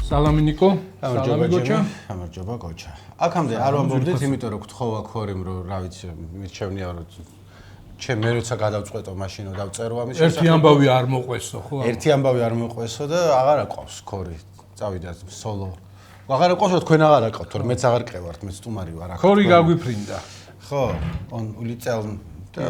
სალამი ნიკო, სალამი გოჩა. გამარჯობა გოჩა. აქამდე არ ვამბობდით, იმიტომ რომ გთხოვა ქორიმ რომ რა ვიცი, მიჩვენია რომ ჩემ მე როცა გადავწყვეტო მაშინო დავწერო ამის შესახებ. ერთი ამბავი არ მოყვესო, ხო? ერთი ამბავი არ მოყვესო და აღარ აყავს ქორი. წავიდა სოლო. აღარ აყავს და თქვენ აღარ აყავთ, თორე მეც აღარ ყევართ, მეც სტუმარი ვარ აქ. ქორი გაგვიფრინდა. ხო, on ულიწელნ და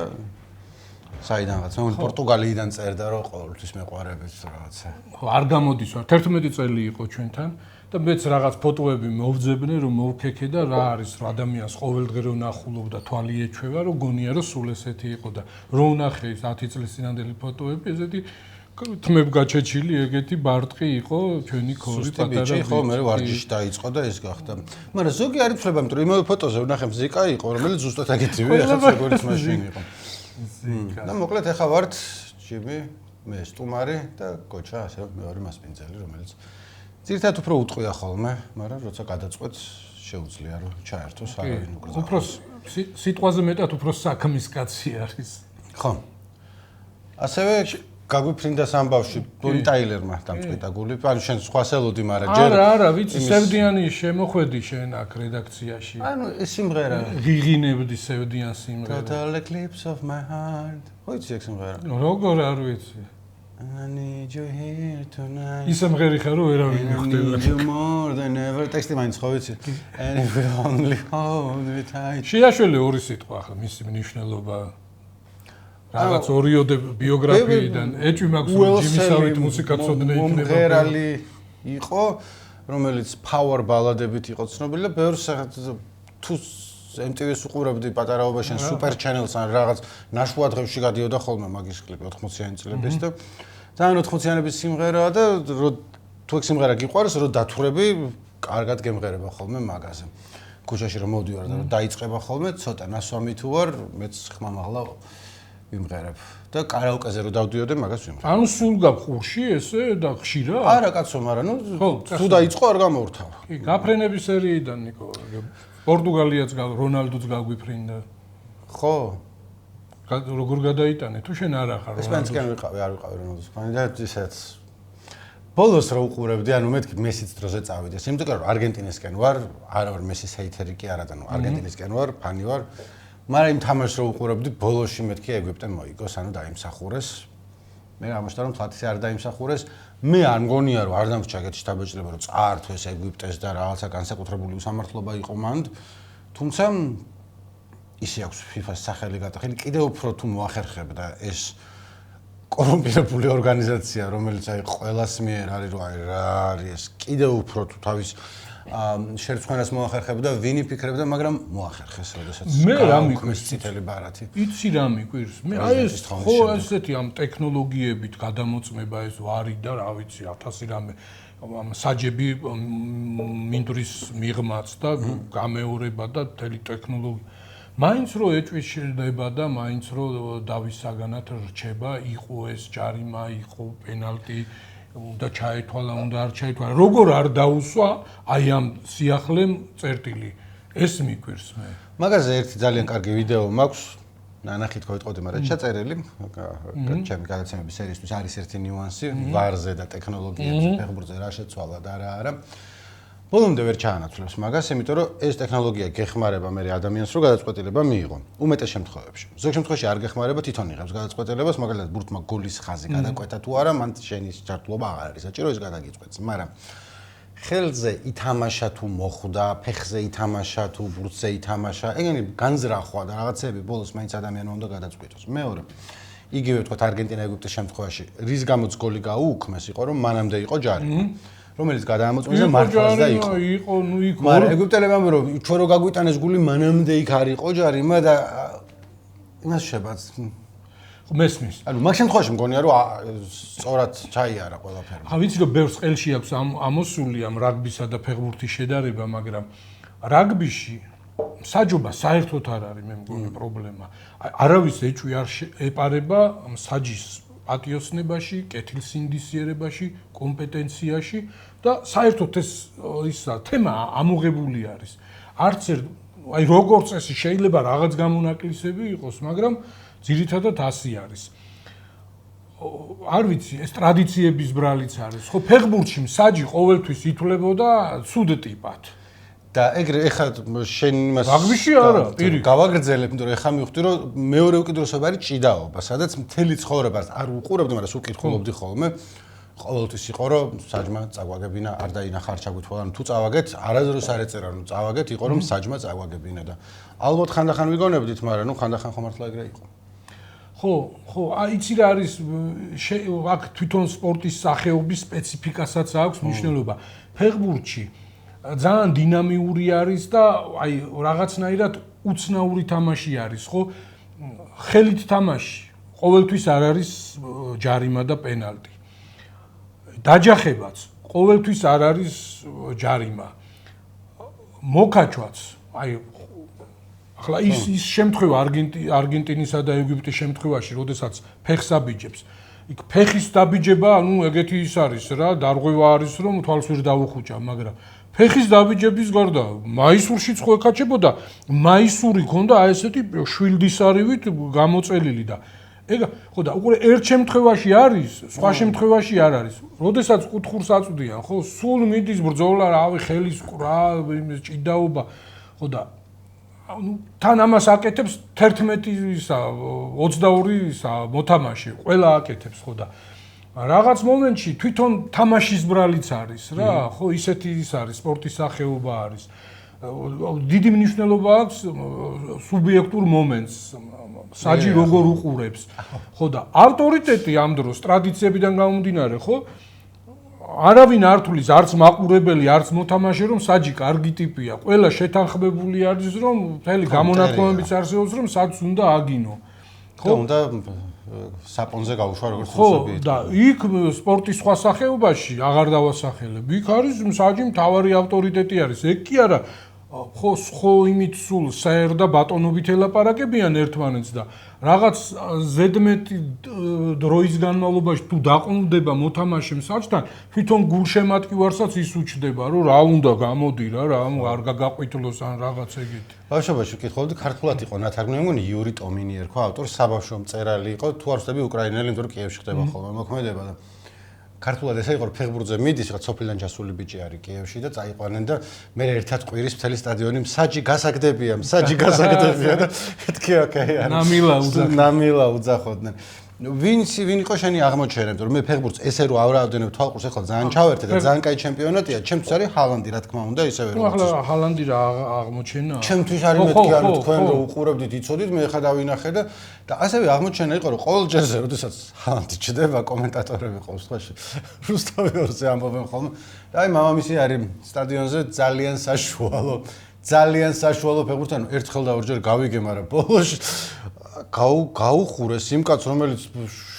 საიდანაც მე პორტუგალიიდან წერდა რომ ყოველთვის მეყვარებით რაღაცა. ხო, არ გამოდის ვარ. 11 წელი იყო ჩვენთან და მეც რაღაც ფოტოები მოვძებნე რომ მოვქექე და რა არის რომ ადამიანს ყოველდღე რო ნახულობდა თვალი ეჩვევა რომ გონია რომ სულ ესეთი იყო და რო ნახე 10 წლის წინანდელი ფოტოები ესეთი თმებგაჩეჩილი ეგეთი ბარტყი იყო ჩვენი ქორი პატარა ხო მე ვარჯიში დაიწყო და ეს გახდა მაგრამ ზოგი არ იცლება იმიტომ რომ იმავე ფოტოზე ვნახე მზიკა იყო რომელიც ზუსტად ეგეთივე ახაც როგორც მაშინ იყო ზიკა და მოკლედ ახლა ვართ ჯიმი მე სტუმარი და გოჩა ასე მეორე მასპინძელი რომელიც ძირთად უფრო უტყვია ხოლმე მაგრამ როცა გადაწყვეტ შეუძლია რომ ჩაერთოს არავინ უკრძალოს უფრო სიტყვაზე მეტად უფრო საქმის კაცი არის ხო ასევე გაგვიფრინდა სამბავში ბონი ტაილერმა დამწყვიტა გული. ანუ შენ სხვას ელოდი, მაგრამ ჯერ არა, ვიცი, სევდიანი შემოხვედი შენ აქ რედაქციაში. ანუ ეს სიმღერა ღიღინებდი სევდიან სიმღერას. Total eclipse of my heart. ვიცი ეს სიმღერა? როგორ არ ვიცი. I need you here tonight. ის სიმღერი ხარ რომ ვერავინ მიხვდება. I need you more than ever. ტექსტი მაინც ხო ვიცი? And if we only hold me tight. შეაშველი ორი სიტყვა ახლა მისი მნიშვნელობა რაღაც ორიოდე ბიოგრაფიიდან ეჭვი მაქვს რომ ჯიმისავით მუსიკაცოდნე იქნება. მომღერალი იყო, რომელიც power ბალადებით იყო ცნობილი და ბევრს თუ MTV-ს უყურებდი პატარაობაში super channel-ს ან რაღაც ნაშუა დღეებში გადიოდა ხოლმე მაგის კლიპი 80-იანი წლების და ძალიან 80-იანების სიმღერაა და თუ ეგ სიმღერა გიყვარს, რომ დათვრები კარგად გემღერება ხოლმე მაგაზე. ქუჩაში რომ მოვდივარ და რომ დაიწყება ხოლმე, ცოტა ნასვამი თუ ვარ, მეც ხმამაღლა ვიმღერებ და კარაოკეზე რო დავდიოდე მაგას ვიმღერებ. ანუ სულ გაფხურში ესე და ხშირად? არა კაცო, მაგრამ თუ დაიწყო არ გამორთავ. კი, გაფრენების სერიიდან ნიკო. პორტუგალიაც რონალდოც გაგვიფრინდა. ხო. როგორ გადაიტანე? თუ შენ არ ახარ რონალდო. ესპანეთსკენ ვიყავი, არ ვიყავი რონალდოს ფანი და ისეც ბოლოს რო უყურებდი, ანუ მეთქი მესიც დროზე წავიდეს. იმიტომ რომ არგენტინისკენ ვარ, არა ვარ მესის ჰეითერი კი არა და ნუ არგენტინისკენ ვარ, ფანი ვარ. მაგრამ იმ თამაშს რო უყურებდი, ბოლოსში მეთქი ეგვიპტე მოიგოს, ანუ დაიმსახურეს. მე ამაშთა რომ თლათის არ დაიმსახურეს, მე არ მგონია რომ არ დამრჩა ეგეთი შთაბეჭდილება რომ წაართვეს ეგვიპტეს და რაღაცა განსაკუთრებული უსამართლობა იყო მანდ. თუმცა ისე აქვს FIFA-ს სახელი გატახილი, კიდევ უფრო თუ მოახერხებდა ეს კორუმპირებული ორგანიზაცია, რომელიც აი ყველას მიერ არის რომ აი რა არის ეს, კიდევ უფრო თუ თავის შერცხვენას მოახერხებდა, ვინი ფიქრებდა, მაგრამ მოახერხეს, როდესაც მე რა მიკვირს წითელი ბარათი. იცი რა მიკვირს? მე აი ეს ხო ესეთი ამ ტექნოლოგიებით გადამოწმება ეს ვარი და რა ვიცი 1000 რამე ამ საჯები მინდვრის მიღმაც და გამეორება და მთელი ტექნოლოგია. მაინც რო ეჭვის შეიძლება და მაინც რო დავის საგანად რჩება, იყო ეს ჯარიმა, იყო პენალტი უნდა ჩაეთვალა, უნდა არ ჩაეთვალა. როგორ არ დაუსვა აი ამ სიახლემ წერტილი. ეს მიკვირს მე. მაგაზე ერთი ძალიან კარგი ვიდეო მაქვს. ნანახით ხო ვიტყოდი, მაგრამ ჩაწერილი. ჩემი გადაცემების სერიისთვის არის ერთი ნიუანსი, ვარზე და ტექნოლოგიებზე, ფეხბურთზე რა შეცვალა და რა არა. ბოლომდე ვერ ჩაანაცვლებს მაგას, იმიტომ რომ ეს ტექნოლოგია გეხმარება მე ადამიანს რო გადაწყვეტილება მიიღო. უმეტეს შემთხვევებში. ზოგ შემთხვევაში არ გეხმარება, თვითონ იღებს გადაწყვეტილებას, მაგალითად ბურთმა გოლის ხაზი გადაკვეთა თუ არა, მან შენი ჩართულობა აღარ არის საჭირო, ეს გადაგიწყვეტს. მაგრამ ხელზე ითამაშა თუ მოხვდა, ფეხზე ითამაშა თუ ბურთზე ითამაშა, ეგენი განზრახვა და რაღაცები ბოლოს მაინც ადამიანმა უნდა გადაწყვიტოს. მეორე, იგივე ვთქვათ არგენტინა-ეგვიპტეს შემთხვევაში, რის გამოც გოლი გაუუქმეს იყო, რომ მანამდე იყო ჯარიმა. რომელიც გადაამოწმეს და მართლაც და იყო. იყო, ნუ იყო. მაგრამ ეგვიპტელებმა ამბობენ, რომ ჩვენ რო გაგვიტანეს გული, მანამდე იქ არ იყო ჯარიმა და იმას შებაც. მესმის. ანუ მაგ შემთხვევაში მგონია, რომ სწორად ჩაიარა ყველაფერი. ვიცი რომ ბევრს ყელში აქვს ამოსული ამ რაგბისა და ფეხბურთის შედარება, მაგრამ რაგბიში საჯობა საერთოდ არ არის მე მგონი პრობლემა. არავის ეჭვი არ ეპარება საჯის პატიოსნებაში, კეთილსინდისიერებაში, კომპეტენციაში და საერთოდ ეს თემა ამოღებული არის. არც აი როგორ წესი შეიძლება რაღაც გამონაკლისები იყოს, მაგრამ ძირითადად ასე არის. არ ვიცი, ეს ტრადიციების ბრალიც არის. ხო, ფეხბურთში მსაჯი ყოველთვის ითვლებოდა ცუდ ტიპად. და ეგრე ეხლა შენ იმას რაგბიში არა, პირიქით. გავაგრძელებ, იმიტომ რომ ეხლა მივხვდი, რომ მეორე უკიდურესობა არის ჭიდაობა, სადაც მთელი ცხოვრებას არ უყურებდი, მაგრამ სულ კითხულობდი ხოლმე. ყოველთვის იყო, რომ საჯმა წაგვაგებინა, არ დაინახა, არ ჩაგვითვალა, თუ წავაგეთ, არასდროს არ ეწერა, რომ წავაგეთ, იყო რომ საჯმა წაგვაგებინა და ალბათ ხანდახან ვიგონებდით, მაგრამ ხანდახან ხომ მართლა ეგრე იყო. ხო, იცი რა არის აქ თვითონ სპორტის სახეობის სპეციფიკასაც აქვს მნიშვნელობა. ფეხბურთში ძალიან დინამიური არის და აი რაღაცნაირად უცნაური თამაში არის, ხო? ხელით თამაში ყოველთვის არ არის ჯარიმა და პენალტი. დაჯახებაც ყოველთვის არ არის ჯარიმა. მოკაჩვაც, აი ახლა ის შემთხვევა არგენტინისა და ეგვიპტის შემთხვევაში, როდესაც ფეხს აბიჯებს, იქ ფეხის დაბიჯება, ეგეთი ის არის რა, დარღვევა არის, რომ თვალს ვერ დაუხუჭა, მაგრამ ფეხის დაბიჯების გარდა მაისურშიც ხო ეკაჩებოდა, მაისური ქონდა აი ესეთი შვილდისარივით გამოწელილი და ეგ ხო და უკვე ერთ შემთხვევაში არის, სხვა შემთხვევაში არ არის. როდესაც კუთხურს აწვდიან, ხო, სულ მიდის ბრძოლა, რავი, ხელის ყრა, იმის ჭიდაობა, ხო და თან ამას აკეთებს 11-ისა, 22-ისა მოთამაშე, ყველა აკეთებს, ხო და რაღაც მომენტში თვითონ თამაშის ბრალიც არის რა, ხო, ისეთი ის არის, სპორტის სახეობა არის. დიდი მნიშვნელობა აქვს სუბიექტურ მომენტს, საჯი როგორ უყურებს. ხო და ავტორიტეტი ამ დროს ტრადიციებიდან გამომდინარე, ხო? არავინ არ თulis, არც მაყურებელი, არც მოთამაშე, რომ საჯი კარგი ტიპია. ყველა შეთანხმებული არის, რომ მთელი გამონათქვამებიც არსებობს, რომ საჯს უნდა აგინო. ხო, უნდა საპონზე გაუშვა როგორც ხო, და იქ სპორტის სხვა სახეობაში აღარ დავასახელებ. იქ არის საჯი მთავარი ავტორიტეტი არის. ეგ კი არა, ხო იმით სულ საერ და ბატონობით ელაპარაკებიან ერთმანეთს და რაღაც ზედმეტი დროის განმავლობაში თუ დაყრდნდება მოთამაშემ საჯთან, თვითონ გულშემატკივარსაც ის უჩდება, რომ რა უნდა გამოდი რა, არ გაგაყვითლოს ან რაღაც ეგეთი. ბავშვობაში ვკითხულობდი, ქართულად იყო ნათარგმნი, მგონი იური ტომინი ერქვა ავტორს, საბავშვო მწერალი იყო, თუ არ ვცდები უკრაინელი, იმიტომ რომ კიევში ხდება ხოლმე მოქმედება და ქართულად ესე იყო, რომ ფეხბურთზე მიდის, რაღაც სოფლიდან ჩასული ბიჭი არის კიევში და წაიყვანენ და მე ერთად ყვირის მთელი სტადიონი საჯი გასაგდებია და მეთქი ოკეი არის. ნამილა უძახოდნენ. ვინ იყო შენი აღმოჩენა, რომ მე ფეხბურთს ესე რო ავრავდენებ თვალყურს, ახლა ძალიან ჩავერთე და ძალიან კაი ჩემპიონატია, ჩემთვის არის ჰალანდი, რა თქმა უნდა, ისევე რომ ახლა ჰალანდი რა აღმოჩენა? ჩემთვის არის მეთქი, ანუ თქვენ რო უყურებდით, იცოდით, მე ხა დავინახე და ასევე აღმოჩენა იყო, რომ ყოველ ჯერზე, როდესაც ჰალანდი ჩდება, კომენტატორები ყავს სხვაში. რუსთავი ორზე ამბობენ ხოლმე. და აი მამამისი არის სტადიონზე ძალიან საშუალო ფეხბურთი, ანუ ერთხელ და ორჯერ გავიგე, მაგრამ ბოლოს გაუხურეს იმ კაცს, რომელიც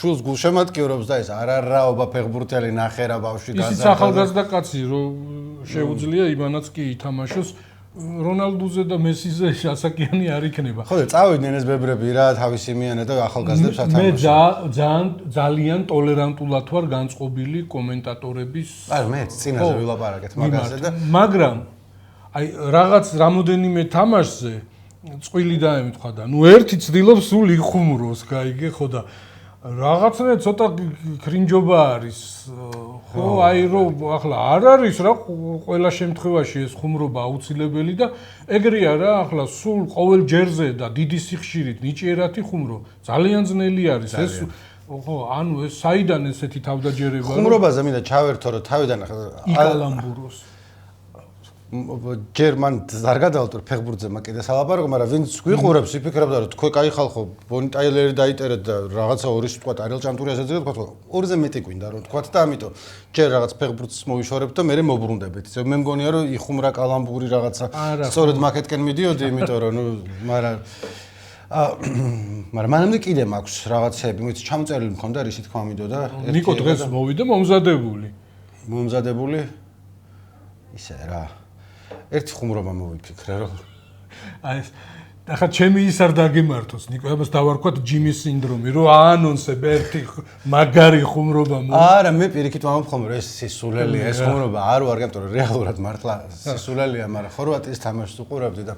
შულს გულშემატკივრობს და ეს არარაობა ფეხბურთელი ნახერა ბავშვი გაზარდა. ისიც ახალგაზრდა კაცი, რომ შეუძლია იმანაც კი ითამაშოს. რონალდუზე და მესიზე ასაკიანი არ იქნება. ხო და წავიდნენ ეს ბებრები რა, თავისი მიანა და ახალგაზრდებს ათამაშოს. მე ძალიან ტოლერანტულად ვარ განწყობილი კომენტატორების. აი მე წინაზე ვილაპარაკეთ მაგაზე და მაგრამ აი რაღაც რამოდენიმე თამაშზე წყვილი დაემთხვა და ერთი ცდილობს სულ იხუმროს, გაიგე ხო და რაღაცნაირად ცოტა კრინჯობა არის. ხო, აი რომ ახლა არ არის რა ყველა შემთხვევაში ეს ხუმრობა აუცილებელი და ეგრეა რა, ახლა სულ ყოველ ჯერზე და დიდი სიხშირით ნიჭიერათი ხუმრო ძალიან ძნელი არის ეს. ხო, ანუ ეს საიდან ესეთი თავდაჯერება? ხუმრობაზე მინდა ჩავერთო, რომ თავიდან იკალამბუროს. ჯერ მან არ გადავალტო ფეხბურთზე მაგ კიდე სალაპარაკო, მაგრამ ვინც გვიყურებს, იფიქრებდა რომ თქვენ კაი ხალხო, ბონი ტაილერი დაიტერეთ და რაღაცა ორი თქვა არიელ ჭანტურიას ეძებთ, თქვა ორზე მეტი გვინდა რომ თქვა და ამიტომ ჯერ რაღაც ფეხბურთს მოვიშორებთ და მე მოვბრუნდებით. მე მგონია რომ იხუმრა კალამბური რაღაცა სწორედ მაგეთკენ მიდიოდი, იმიტომ რომ მაგრამ მანამდე კიდე მაქვს რაღაცები, მოიცი ჩამწერილი მქონდა რისი თქვა მიდოდა. ნიკო დღეს მოვიდა მომზადებული. ისე რა. ერთი ხუმრობა მოვიფიქრე რომ აი ახლა ჩემი ის არ დაგემართოს ნიკო, ამას დავარქვათ ჯიმის სინდრომი, რომ აანონსებ ერთი მაგარი ხუმრობა არა, მე პირიქით ვამბობ ხოლმე რომ ეს სისულელია, ეს ხუმრობა არ ვარ, იმიტომ რომ რეალურად მართლა სისულელია, მაგრამ ხორვატიის თამაშს უყურებდი და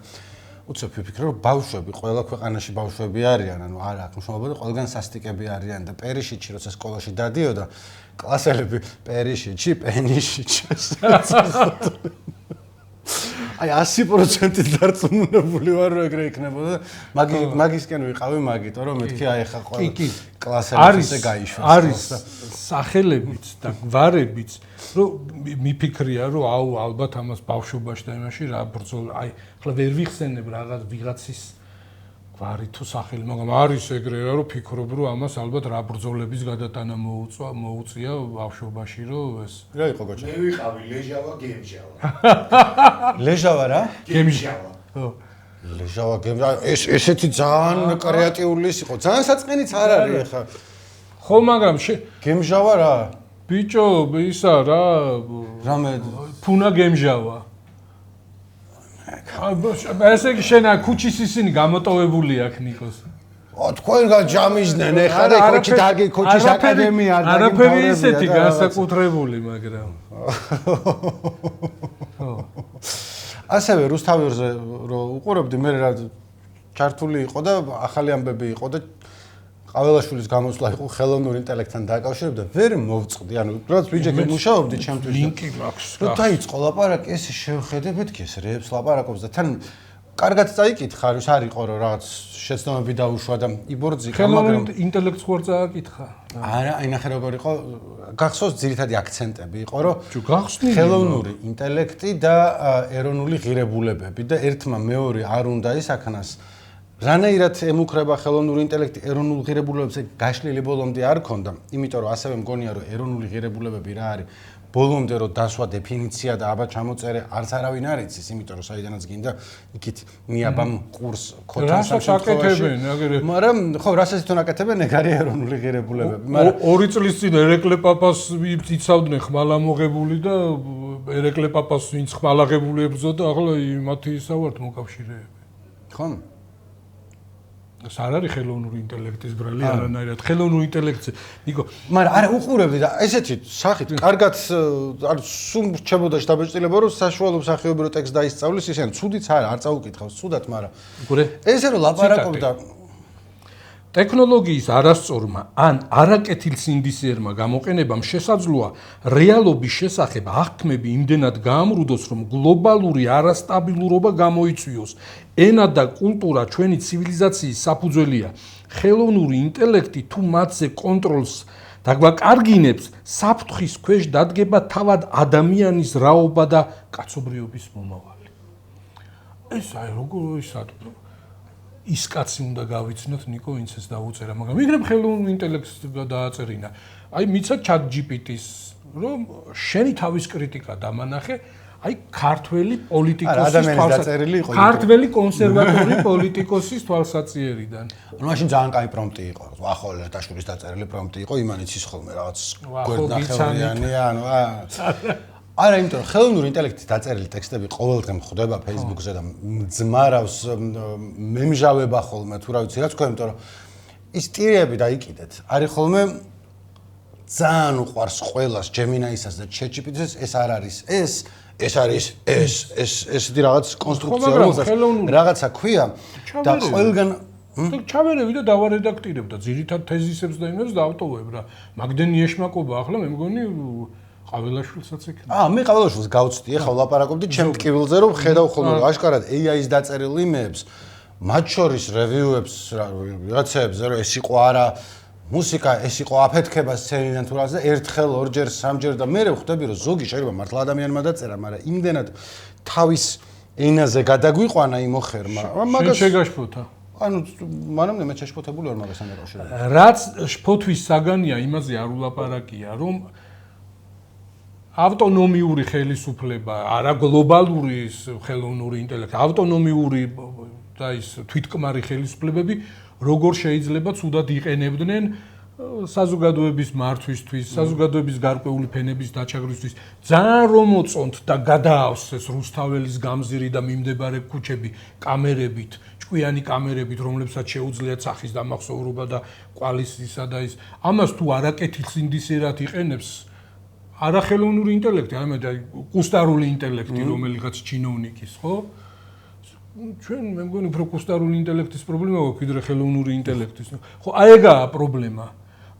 უცებ ვიფიქრე რომ ბავშვები ყველა ქვეყანაში ბავშვები არიან, ანუ არა აქვს მნიშვნელობა და ყველგან სასტიკები არიან და პერიშიჩი როცა სკოლაში დადიოდა კლასელები პერიშიჩი, პენიშიჩი აი 100%-ით დარწმუნებული ვარ რომ ეგრე იქნებოდა მაგისკენ ვიყავი მაგიტო რომ მეთქი აი ხა ყველა კლასელები ესე გაიშვას არის სახელებიც და გვარებიც რომ მიფიქრია რომ აუ ალბათ ამას ბავშვობაში და იმაში რა ბრძოლა აი ხლა ვერ ვიხსენებ რაღაც ვიღაცის გვარი თუ სახელი მაგრამ არის ეგრე რომ ფიქრობ რომ ამას ალბათ რა ბრძოლების გადატანა მოუწია ბავშვობაში რომ ეს რა იყო გოჩა მე ვიყავი ლეჟავა გემჟავა ლეჟავა რა გემჟავა ხო ლეჟავა გემჟავა ესეთი ძალიან კრეატიული იყო ძალიან საწყენიც არ არის ხა ხო მაგრამ გემჟავა რა ბიჭო ისა რა რამე ფუნა გემჟავა ესე იგი შენ ქუჩის ისინი გამოტოვებული აქ ნიკოს თქვენგან ჯამიზდნენ ეხლა და ქუჩის აკადემია არაფერი ისეთი განსაკუთრებული მაგრამ ხო ასევე რუსთავიორზე რო უყურებდი მე რა ჩართული იყო და ახალი ამბები იყო და ყაველაშვილის გამოსვლა იყო ხელოვნურ ინტელექტთან დაკავშირებდა ვერ მოვწყდი ანუ რაც ვიჯექი მუშაობდი ჩემთვის ლინკი მაქვს რომ დაიწყო ლაპარაკი ესე შევხედე მეთქი ეს რეებს ლაპარაკობს და თან კარგად წაიკითხა ის არ იყო რომ რაღაც შეცდომები დაუშვა და იბორძიკა მაგრამ ინტელექტს ხوار წააკითხა არა აი ნახე როგორ იყო გახსოვს ძირითადი აქცენტები იყო რომ გახსნილი ხელოვნური ინტელექტი და ეროვნული ღირებულებები და ერთმა მეორე არ უნდა ისაქნას რანაირად ემუქრება ხელოვნური ინტელექტი ეროვნულ ღირებულებებზე გაშლილი ბოლომდე არ ქონდა იმიტომ რომ ასევე მგონია რომ ეროვნული ღირებულებები რა არის ბოლომდე რომ დასვა დეფინიცია და აბა ჩამოწერე არც არავინ არ იცის იმიტომ რომ საიდანაც გინდა იქით მიაბამ კურს ქოთანს აკეთებენ მაგრამ ხო რასაც თვითონ აკეთებენ ეგ არის ეროვნული ღირებულებები მაგრამ 2 წლის წინ ერეკლე პაპას იცავდნენ ხმალამოღებული და ერეკლე პაპას ვინც ხმალაღებული ებრძოდა ახლა მათი ისავართ მოკავშირეები ხო ეს არ არის ხელოვნური ინტელექტის ბრალი არანაირად ხელოვნური ინტელექტზე ნიკო მაგრამ არა უყურებდი და ესეთი სახით კარგად არ სულ რჩებოდა შტაბეჭდილება რომ საშუალო მსახიობი რო ტექსტ დაისწავლის ისე ცუდიც არ წაუკითხავს ცუდად მაგრამ გურე ესე რომ ლაპარაკობდა ტექნოლოგიის არასწორმა ან არაკეთილსინდისიერმა გამოყენებამ შესაძლოა რეალობის შესახებ აღქმები იმდენად გაამრუდოს, რომ გლობალური არასტაბილურობა გამოიწვიოს. ენა და კულტურა ჩვენი ცივილიზაციის საფუძველია. ხელოვნური ინტელექტი თუ მათზე კონტროლს დაგვაკარგინებს, საფრთხის ქვეშ დადგება თავად ადამიანის რაობა და კაცობრიობის მომავალი. ეს აი როგორ ისად ის კაცი უნდა გავიცნოთ ნიკო ვინც ეს დაუწერა მაგრამ მიგრებ ხელოვნურ ინტელექტს დააწერინა აი მიცა chat GPT-ს რომ შენი თავის კრიტიკა დამანახე აი ქართველი პოლიტიკოსის ქართველი კონსერვატორი პოლიტიკოსის თვალსაჩინოებიდან ანუ მაშინ ძალიან კაი პრომპტი იყო ახო ლერტაშვილის დაწერილი პრომპტი იყო იმან იცის ხოლმე რაღაც გვერდნახევრიანი ანუ არა იმიტომ რომ ხელოვნური ინტელექტით დაწერილი ტექსტები ყოველდღე მხვდება Facebook-ზე და ძმარავს მემჟავება ხოლმე თუ რა ვიცი რა თქვა იმიტომ რომ ის ტირები დაიკიდეთ არის ხოლმე ძალიან უყვარს ყველას Gemini-საც და ChatGPT-ს ეს არ არის ეს არის ესეთი რაღაც კონსტრუქცია რომელსაც რაღაცა ქვია და ყველგან ჩავერევი და დავარედაქტირებ და ძირითად თეზისებს და იმებს დავტოვებ რა მაგდენი ეშმაკობა ახლა მე მგონი ყაველაშვილსაც ეკნა. მე ყაველაშვილს გავწვდი, ახლა ვლაპარაკობდი ჩემ ტკივილზე, რომ ხედავ ხოლმე რომ აშკარად AI-ის დაწერილ იმეებს, მათ შორის რევიუებს, რაღაცეებზე, რომ ეს იყო არა მუსიკა, ეს იყო აფეთქება სცენიდან თუ რაღაცა, ერთხელ, ორჯერ, სამჯერ და მე ვხვდები, რომ ზოგი შეიძლება მართლა ადამიანმა დაწერა, მაგრამ იმდენად თავის ენაზე გადაგვიყვანა იმ ოხერმა. მაგას შეგაშფოთა. ანუ მანამდე მე შეშფოთებული ვარ მაგასთან დაკავშირებით. რაც შფოთვის საგანია, იმაზე არ ულაპარაკია, რომ ავტონომიური ხელისუფლება, არა გლობალური ხელოვნური ინტელექტი, ავტონომიური და ის თვითკმარი ხელისუფლებები როგორ შეიძლება ცუდად იყენებდნენ საზოგადოების მართვისთვის, საზოგადოების გარკვეული ფენების დაჩაგვრისთვის, ძალიან რომ მოწონთ და გადაავსეს რუსთაველის გამზირი და მიმდებარე ქუჩები კამერებით, ჭკვიანი კამერებით, რომლებსაც შეუძლიათ სახის დამახსოვრობა და კვალისისა და ის ამას თუ არაკეთილსინდისიერად იყენებს არახელოვნური ინტელექტი, ამეთ კუსტარული ინტელექტი, რომელიღაც ჩინოვნიკის, ხო? ჩვენ მე მგონი უფრო კუსტარული ინტელექტის პრობლემა გვაქვს, ვიდრე ხელოვნური ინტელექტის. ხო, აი ეგაა პრობლემა,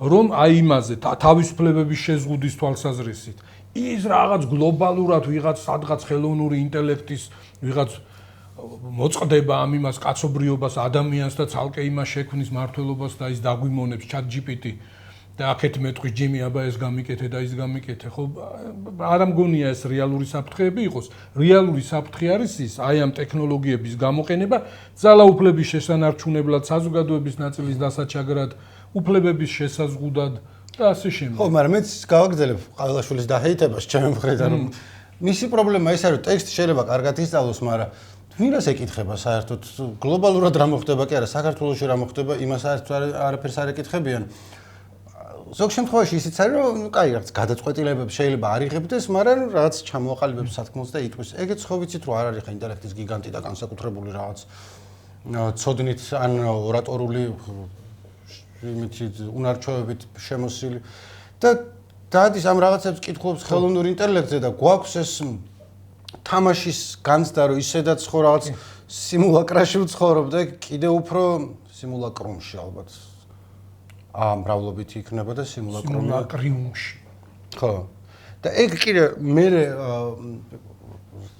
რომ აი იმაზე თავისუფლებების შეზღუდის თვალსაზრისით ის რაღაც გლობალურად ვიღაც სადღაც ხელოვნური ინტელექტის ვიღაც მოწყდება ამ იმას კაცობრიობას ადამიანს და ცალკე იმას შექმნის მართლობას და ის დაგვიმონებს ChatGPT და აქეთ მეტყვის ჯიმი აბა ეს გამიკეთე და ის გამიკეთე ხო არ მგონია ეს რეალური საფრთხეები იყოს რეალური საფრთხე არის ის აი ამ ტექნოლოგიების გამოყენება ძალაუფლების შესანარჩუნებლად საზოგადოების ნაწილის დასაჩაგრად უფლებების შესაზღუდად და ასე შემდეგ ხო მაგრამ მეც გავაგრძელებ ყავილაშვილის დაჰეიტებას ჩემი მხრიდან რომ მისი პრობლემა ის არის რომ ტექსტი შეიძლება კარგად ისწავლოს მაგრამ ვინას ეკითხება საერთოდ გლობალურად რა მოხდება კი არა საქართველოში რა მოხდება იმას არაფერს არ ეკითხებიან ზოგ შემთხვევაში ისიც არის რომ კაი რაღაც გადაწყვეტილებებს შეიძლება არ იღებდეს მაგრამ რაღაც ჩამოაყალიბებს სათქმელს და იტყვის ეგეც ხო ვიცით რომ არ არის ხა ინტელექტის გიგანტი და განსაკუთრებული რაღაც ცოდნით ან ორატორული იმითი უნარჩვევებით შემოსილი და დადის ამ რაღაცებს კითხულობს ხელოვნურ ინტელექტზე და გვაქვს ეს თამაშის განცდა რომ ისედაც ხო რაღაც სიმულაკრაში ვცხოვრობ და კიდე უფრო სიმულაკრუმში ალბათ მრავლობითი იქნება და სიმულაკრიუმში ხო და ეგ კიდე მე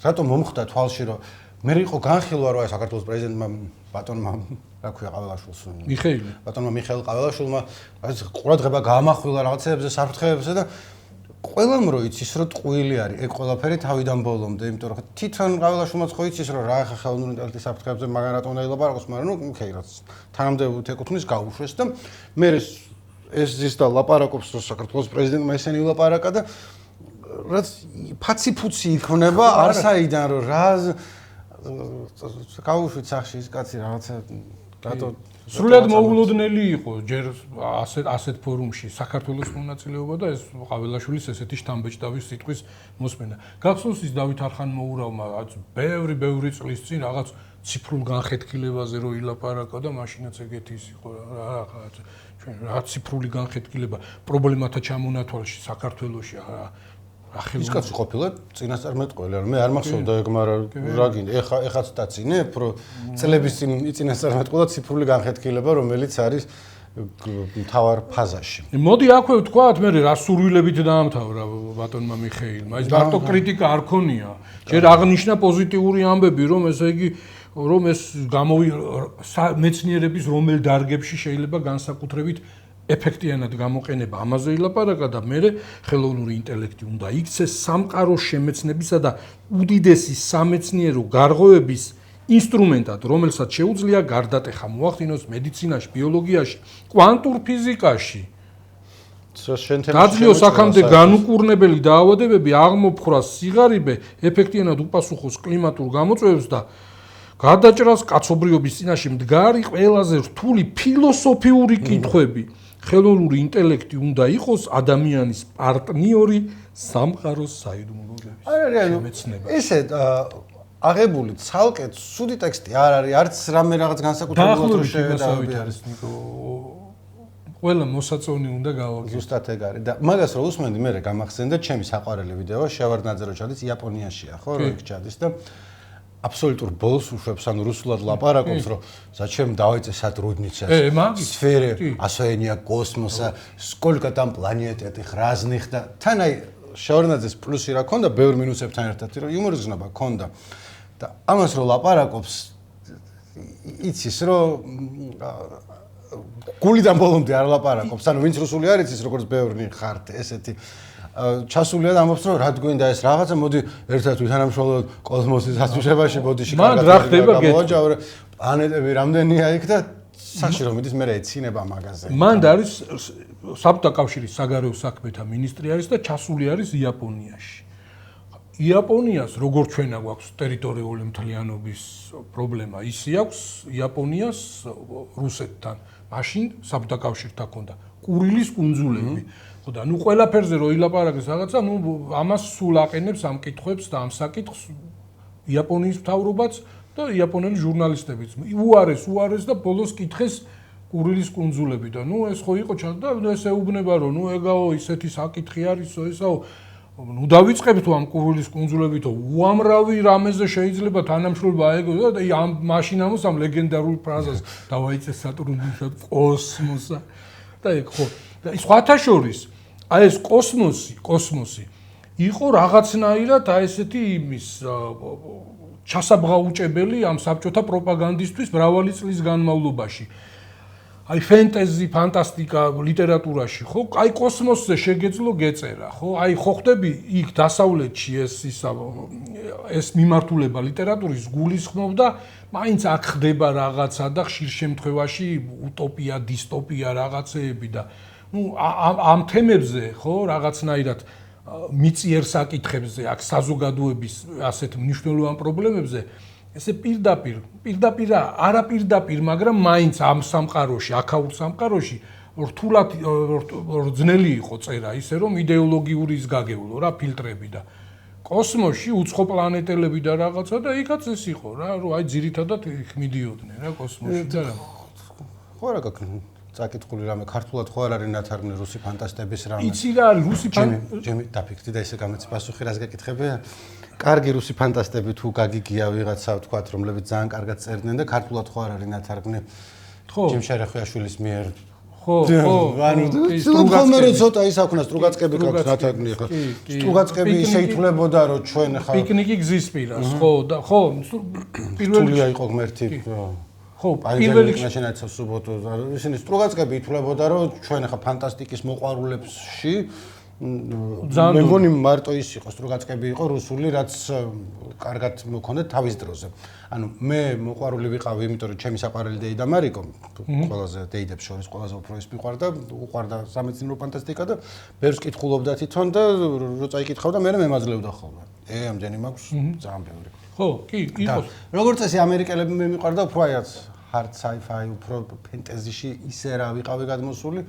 რატომ მომხდა თვალში რომ მე იყო განხილვა რომ აი საქართველოს პრეზიდენტმა ბატონმა რა ქვია ყავილაშვილს ბატონმა მიხეილ ყავილაშვილმა ყურადღება გაამახვილა რაღაცებზე საფრთხეებზე და ყველამ რო იცის რომ ტყუილი არის ეგ ყველაფერი თავიდან ბოლომდე იმიტომ რომ თვითონ ყავილაშვილმაც ხო იცის რომ რა ხა ხელოვნური ინტელექტის საფრთხეებზე მაგან რატომ უნდა ილაპარაკოს მაგრამ ნუ ოკეი რაც თანამდებობით ეკუთვნის გაუშვეს და მე ეს ზის და ლაპარაკობს რომ საქართველოს პრეზიდენტმა ესენი ილაპარაკა და რაც ფაცი-ფუცი იქნება არსაიდან რომ რა გაუშვით სახში ის კაცი რაღაცა რატო სრულად მოულოდნელი იყო ჯერ ასეთ ფორუმში საქართველოს მონაწილეობა და ეს ყავილაშვილის ესეთი შთამბეჭდავის სიტყვის მოსმენა. გახსოვს ის დავით არხანმოურავმა ბევრი წლის წინ რაღაც ციფრულ განხეთქილებაზე რო ილაპარაკა და მაშინაც ეგეთი ის იყო რა ჩვენ რა ციფრული განხეთქილება პრობლემათა ჩამონათვალში საქართველოში ის კაცი ყოფილა წინასწარმეტყველი არ მე არ მახსოვდა ეგ მაგრამ რა გინდა ეხაც დაწინებ რომ წლების წინ წინასწარმეტყველა ციფრული განხეთქილება რომელიც არის მთავარ ფაზაში მოდი აქვე ვთქვათ მე რა სურვილებით დაამთავრა ბატონმა მიხეილმა ის მარტო კრიტიკა არ ქონია ჯერ აღნიშნა პოზიტიური ამბები რომ ესე იგი რომ ეს მეცნიერების რომელ დარგებში შეიძლება განსაკუთრებით ეფექტიანად გამოყენება ამაზე ილაპარაკა და მე ხელოვნური ინტელექტი უნდა იქცეს სამყაროს შემეცნებისა და უდიდესი სამეცნიერო გარღვევების ინსტრუმენტად, რომელსაც შეუძლია გარდატეხა მოახდინოს მედიცინაში, ბიოლოგიაში, კვანტურ ფიზიკაში. გაძლიეროს აქამდე განუკურნებელი დაავადებები აღმოფხვრას სიღარიბე ეფექტიანად უპასუხოს კლიმატურ გამოწვევებს და გადაჭრას კაცობრიობის წინაშე მდგარი ყველაზე რთული ფილოსოფიური კითხვები. ხელოვნური ინტელექტი უნდა იყოს ადამიანის პარტნიორი სამყაროს საიდუმლოების შემეცნებაში. ესე აღებული ცალკე ცუდი ტექსტი არ არის, არც რამე რაღაც განსაკუთრებულად რო შევედავები არის. ყველა მოსაწონი უნდა გავაკეთო. ზუსტად ეგ არის და მაგას რო უსმენდი მე გამახსენდა ჩემი საყვარელი ვიდეო შევარდნაძე რო ჩადის იაპონიაშია, ხო, რო იქ ჩადის და აბსოლუტურ ბოლოს უშვებს ანუ რუსულად ლაპარაკობს რომ зачем давайте сотрудничать сфере освоения космоса сколько там планет этих разных და თან აი შევარდნაძეს პლუსი რა ქონდა ბევრ მინუსებთან ერთად რომ იუმორის ზნობა ქონდა და ამას რო ლაპარაკობს იცის რომ გულიდან ბოლომდე არ ლაპარაკობს ანუ ვინც რუსული არ იცის როგორც ბევრი ხართ ესეთი ჩასულია და ამბობს რომ რა გვინდა ეს რაღაცა მოდი ერთად ვითანამშრომლოთ კოსმოსის აშუქებაში ბოდიში გამოვაჯავრე პლანეტები რამდენია იქ და სახში რომ მიდის მე ეცინება მაგაზე მან არის საბჭოთა კავშირის საგარეო საქმეთა მინისტრი არის და ჩასული არის იაპონიაში იაპონიას როგორც ჩვენა გვაქვს ტერიტორიული მთლიანობის პრობლემა ისე აქვს იაპონიას რუსეთთან მაშინ საბჭოთა კავშირთან ჰქონდა კურილის კუნძულები ხოდა ნუ ყველაფერზე რო ილაპარაკეს რაღაცა ნუ ამას სულ აყენებს ამ კითხვებს და ამ საკითხს იაპონიის მთავრობაც და იაპონელი ჟურნალისტებიც უარეს და ბოლოს კითხეს კურილის კუნძულები და ნუ ეს ხო იყო და ეს ეუბნება რომ ნუ ეგაო ისეთი საკითხი არისო ესაო ნუ დავიწყებთ ამ კურულის კუნძულებითო უამრავი რამეზე შეიძლება თანამშრომლობა აეგოს და ამ მაშინამოს ამ ლეგენდარულ ფრაზას დავაიწეს სატურნისა კოსმოსა და ეგ ხო და სხვათა შორის აი ეს კოსმოსი იყო რაღაცნაირად აი ესეთი იმის ჩასაბღაუჭებელი ამ საბჭოთა პროპაგანდისტვის მრავალი წლის განმავლობაში აი ფენტეზი, ფანტასტიკა ლიტერატურაში, ხო? აი კოსმოსზე შეგეძლო გეწერა, ხო? აი ხო ხდები იქ დასავლეთში ეს მიმართულება ლიტერატურის გულისხმობდა, მაინც აქ ხდება რაღაცა და ხშირ შემთხვევაში უტოპია, დისტოპია რაღაცეები და ნუ ამ თემებზე, ხო, რაღაცნაირად მიწიერ საკითხებზე, აქ საზოგადოების ასეთ მნიშვნელოვან პრობლემებზე ესე პირდაპირ არა პირდაპირ, მაგრამ მაინც ამ სამყაროში, აქაურ სამყაროში რთულად ძნელი იყო წერა, ისე რომ იდეოლოგიური ის გაგევლო რა ფილტრები და კოსმოსში უცხო პლანეტელები და რაღაცა და იქაც ეს იყო რა, რომ აი ძირითადად იქ მიდიოდნენ რა კოსმოსში და რა. ხო რა გაკეთე? წაკითხული რამე ქართულად ხო არ არის ნათარგმნი რუსი ფანტასტების რამე. იცი რა რუსი ჯემი დაფიქრდი და ესე გამეცი პასუხი რას გეკითხებია? კარგი რუსი ფანტასტები თუ გაგიგია ვიღაცა ვთქვათ, რომლებიც ძალიან კარგად წერდნენ და ქართულად ხო არ არის ნათარგმნი. ხო. ჯიმ შერეხვიაშვილის მიერ. ხო. ანუ სტრუგაცკები ცოტა ის აქვს, სტრუგაცკები გაქვს ნათარგმნი ხო. სტრუგაცკები ისე ითვლებოდა რომ ჩვენ ხა პიკნიკი გზის პირას, ხო და ხო პირველი იყო ღმერთი. ხო, პირველი ნაშენაცა სუბოტო ისინი სტრუგაცკები ითვლებოდა რომ ჩვენ ხა ფანტასტიკის მოყვარულებში მე მგონი მარტო ის იყო სტრუგაცკები იყო რუსული რაც კარგად მქონდა თავის დროზე. ანუ მე მოყვარული ვიყავი, იმიტომ რომ ჩემი საყვარელი დეიდა მარიკო ყველაზე დეიდებს შორის ყველაზე უფრო ის მიყვარდა, უყვარდა სამეცნიერო ფანტასტიკა და ბევრს კითხულობდა თვითონ და როცა იკითხავდა მე მემაძლევდა ხოლმე. ამდენი მაქვს ძალიან ბევრი. ხო, კი, იყო. როგორც წესი ამერიკელები მე მიყვარდა უფრო აი hard sci-fi უფრო ფენტეზიში ისე რა ვიყავი გადმოსული.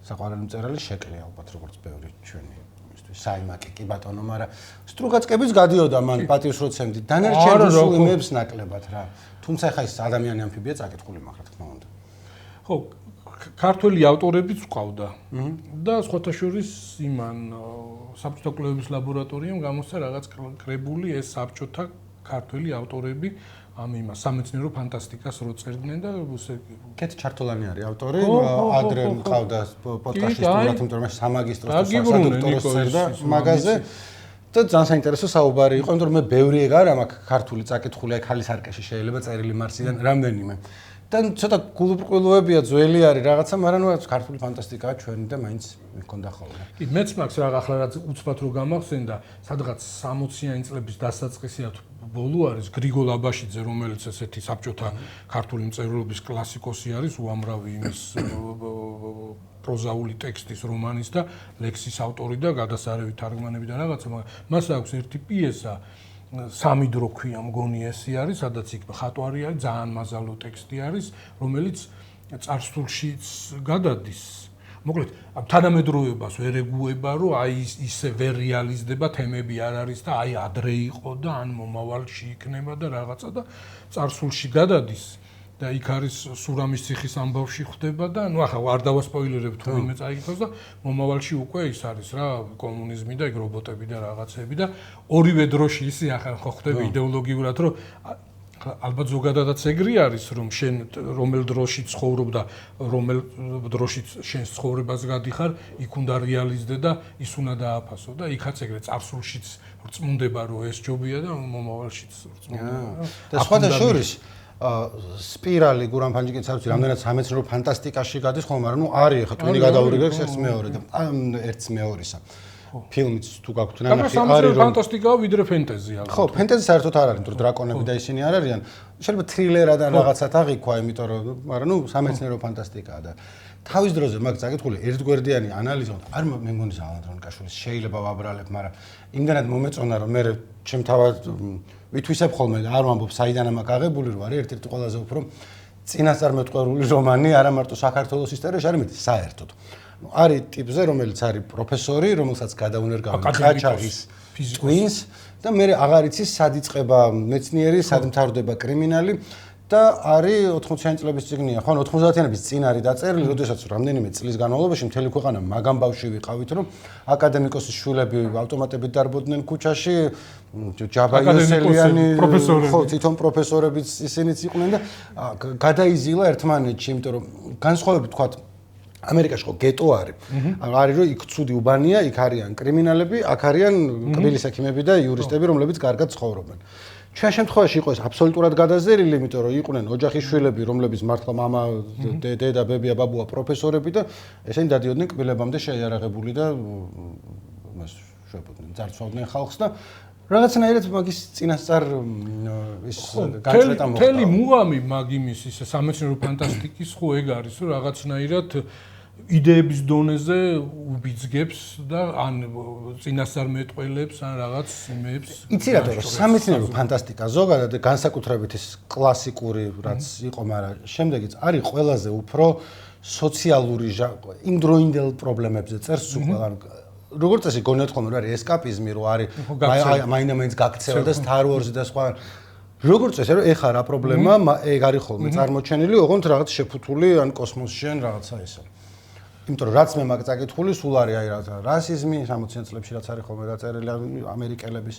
საყვარელი მწერალი შეკლია ალბათ როგორც ბევრი ჩვენი იმისთვის საიმაკი კი ბატონო, მაგრამ სტრუგაცკებიც გადიოდა მან პატივს როცემდი. დანარჩენ რუსულ იმებს ნაკლებად რა. თუმცა ხა ის ადამიანი ამფიბია წაკითხული მაგრამ თქმა უნდა. ხო, ქართველი ავტორებიც ყავდა და სხვათა შორის იმან საბჭოთა კვლევების ლაბორატორიამ გამოსცა რაღაც კრებული ეს საბჭოთა ქართველი ავტორები ამ იმას სამეცნიერო ფანტასტიკას რო წერდნენ და კეთ ჩართოლანი არის ავტორი, ადრე მყავდა პოდკასტის თუმცა იმიტომ რომ სამაგისტროს და სადოქტოროს წერდა მაგაზე და ძალიან საინტერესო საუბარი იყო, იმიტომ რომ მე ბევრი ეგ არა მაქვს ქართული წაკითხული, აი ხალის არკეში შეიძლება წერილი მარსიდან რამდენიმე. და ცოტა გულუბრყვილოებია ძველი არის რაღაცა, მაგრამ ნუ ქართული ფანტასტიკაა ჩვენი და მაინც მქონდა ხოლმე. კი, მეც მაქვს რა ახლა რაც უცბად რო გამახსენდა, სადღაც 60-იანი წლების დასაწყისია ბოლო არის გრიგოლ აბაშიძე, რომელიც ესეთი საბჭოთა ქართული მწერლობის კლასიკოსი არის, უამრავი იმის პროზაული ტექსტის რომანის და ლექსის ავტორი და გადასარევი თარგმანები და რაღაცა, მას აქვს ერთი პიესა სამი დრო ქვია მგონი ესე არის, სადაც იქ ხატვარი არის, ძალიან მაზალო ტექსტი არის, რომელიც წარსულშიც გადადის. მოკლედ, თანამედროვეობას ვერ ეგუება, რომ აი ისე ვერ რეალიზდება, თემები არ არის და აი ადრე იყო და ან მომავალში იქნება და რაღაცა და წარსულში გადადის. და იქ არის სურამის ციხის ამბავში ხდება და ნუ ახლა არ დავასპოილერებ თუ ვინმე წაიგებს და მომავალში უკვე ის არის რა კომუნიზმი და ეგ რობოტები და რაღაცები და ორივე დროში ისე ახლა ხო ხდება იდეოლოგიურად რომ ალბათ ზოგადადაც ეგრე არის რომ შენ რომელ დროში ცხოვრობ და რომელ დროში შენ ცხოვრებას გადიხარ იქ უნდა რეალიზდე და ის უნდა დააფასო და იქაც ეგრე წარსულშიც რწმუნდება რომ ეს ჯობია და მომავალშიც რწმუნდება და სხვათა შორის სპირალი გურამ ფანჯიკიც არ ვიცი რამდენად სამეცნიერო ფანტასტიკაში გადის ხოლმე, მაგრამ ნუ არის ხა თქვენი გადაურიგებს ერთს მეორე და ერთს მეორისა. ფილმიც თუ გაქვთ ნანახი არის რომ ფანტასტიკაა ვიდრე ფენტეზი ალბათ. ხო, ფენტეზი საერთოდ არ არის, იმიტომ რომ დრაკონები და ისინი არ არიან. შეიძლება თრილერად ან რაღაცად აღიქვა, იმიტომ რომ მაგრამ ნუ სამეცნიერო ფანტასტიკაა და თავის დროზე მაგ წაკითხული ერთგვერდიანი ანალიზი არ მე მგონი ზალანდრონიკაშვილის შეიძლება ვაბრალებ, მაგრამ იმდანად მომეწონა რომ მე ჩემ თავად ვითვისებ ხოლმე არ ვამბობ საიდან ამაკ აღებული რომ არის ერთ-ერთი ყველაზე უფრო წინასწარმეტყვერული რომანი არა მარტო საქართველოს ისტორიაში, არამედ საერთოდ. არის ტიპზე, რომელიც არის პროფესორი, რომელსაც გადაუნერგავენ ყაჩაღის ტვინს და მე აღარ იცის სად იწყება მეცნიერი, სად მთავრდება კრიმინალი და არის 80-იანი წლების წიგნია. ხო, 90-იანების წინ არის დაწერილი, როდესაც რამდენიმე წლის განმავლობაში მთელი ქვეყანა მაგამ ბავშვი ვიყავით, რომ აკადემიკოსის შვილები ავტომატებით დარბოდნენ ქუჩაში, ჯაბა იოსელიანი, ხო, თვითონ პროფესორებიც ისინიც იყვნენ და გადაიზილა ერთმანეთში, იმიტომ რომ განსხვავებით თქვათ ამერიკაში ხო გეტო არის. არის რომ იქ ცუდი უბანია, იქ არიან კრიმინალები, აქ არიან კბილის ექიმები და იურისტები, რომლებიც კარგად ცხოვრობენ. ჩვენ შემთხვევაში იყო ეს აბსოლუტურად გადაზერილი, იმიტომ რომ იყვნენ ოჯახის შვილები, რომლებიც მართლა მამა, დედა, ბებია, ბაბუა პროფესორები და ესენი დადიოდნენ კბილებამდე შეიარაღებული და მას შეებოდნენ, ძარცვავდნენ ხალხს და რაღაცნაირად მაგის წინასწარ ის განცდა მოხდა. მთელი მუღამი მაგ იმის ის სამეცნიერო ფანტასტიკის ხო ეგ არის, რომ რაღაცნაირად იდეების დონეზე უბიძგებს და ან წინასწარ მეტყველებს ან რაღაც იმებს. იცი რატო რომ სამეცნიერო ფანტასტიკა ზოგადად განსაკუთრებით ის კლასიკური რაც იყო, მაგრამ შემდეგიც არის ყველაზე უფრო სოციალური იმდროინდელ პრობლემებზე წერს უკვე ან როგორც წესი გონიათ ხოლმე რომ არის ესკაპიზმი, რომ არის მაინდა-მაინც გაქცევა და Star Wars-ი და სხვა. როგორც წესი რომ ეხა რა პრობლემა ეგ არის ხოლმე წარმოჩენილი, ოღონდ რაღაც შეფუთული ან კოსმოსში ან რაღაცა ესა. იმიტომ რომ რაც მე მაგ წაკითხული სულ არის აი რა რასიზმი 60-იან წლებში რაც არის ხოლმე დაწერილი ამერიკელების.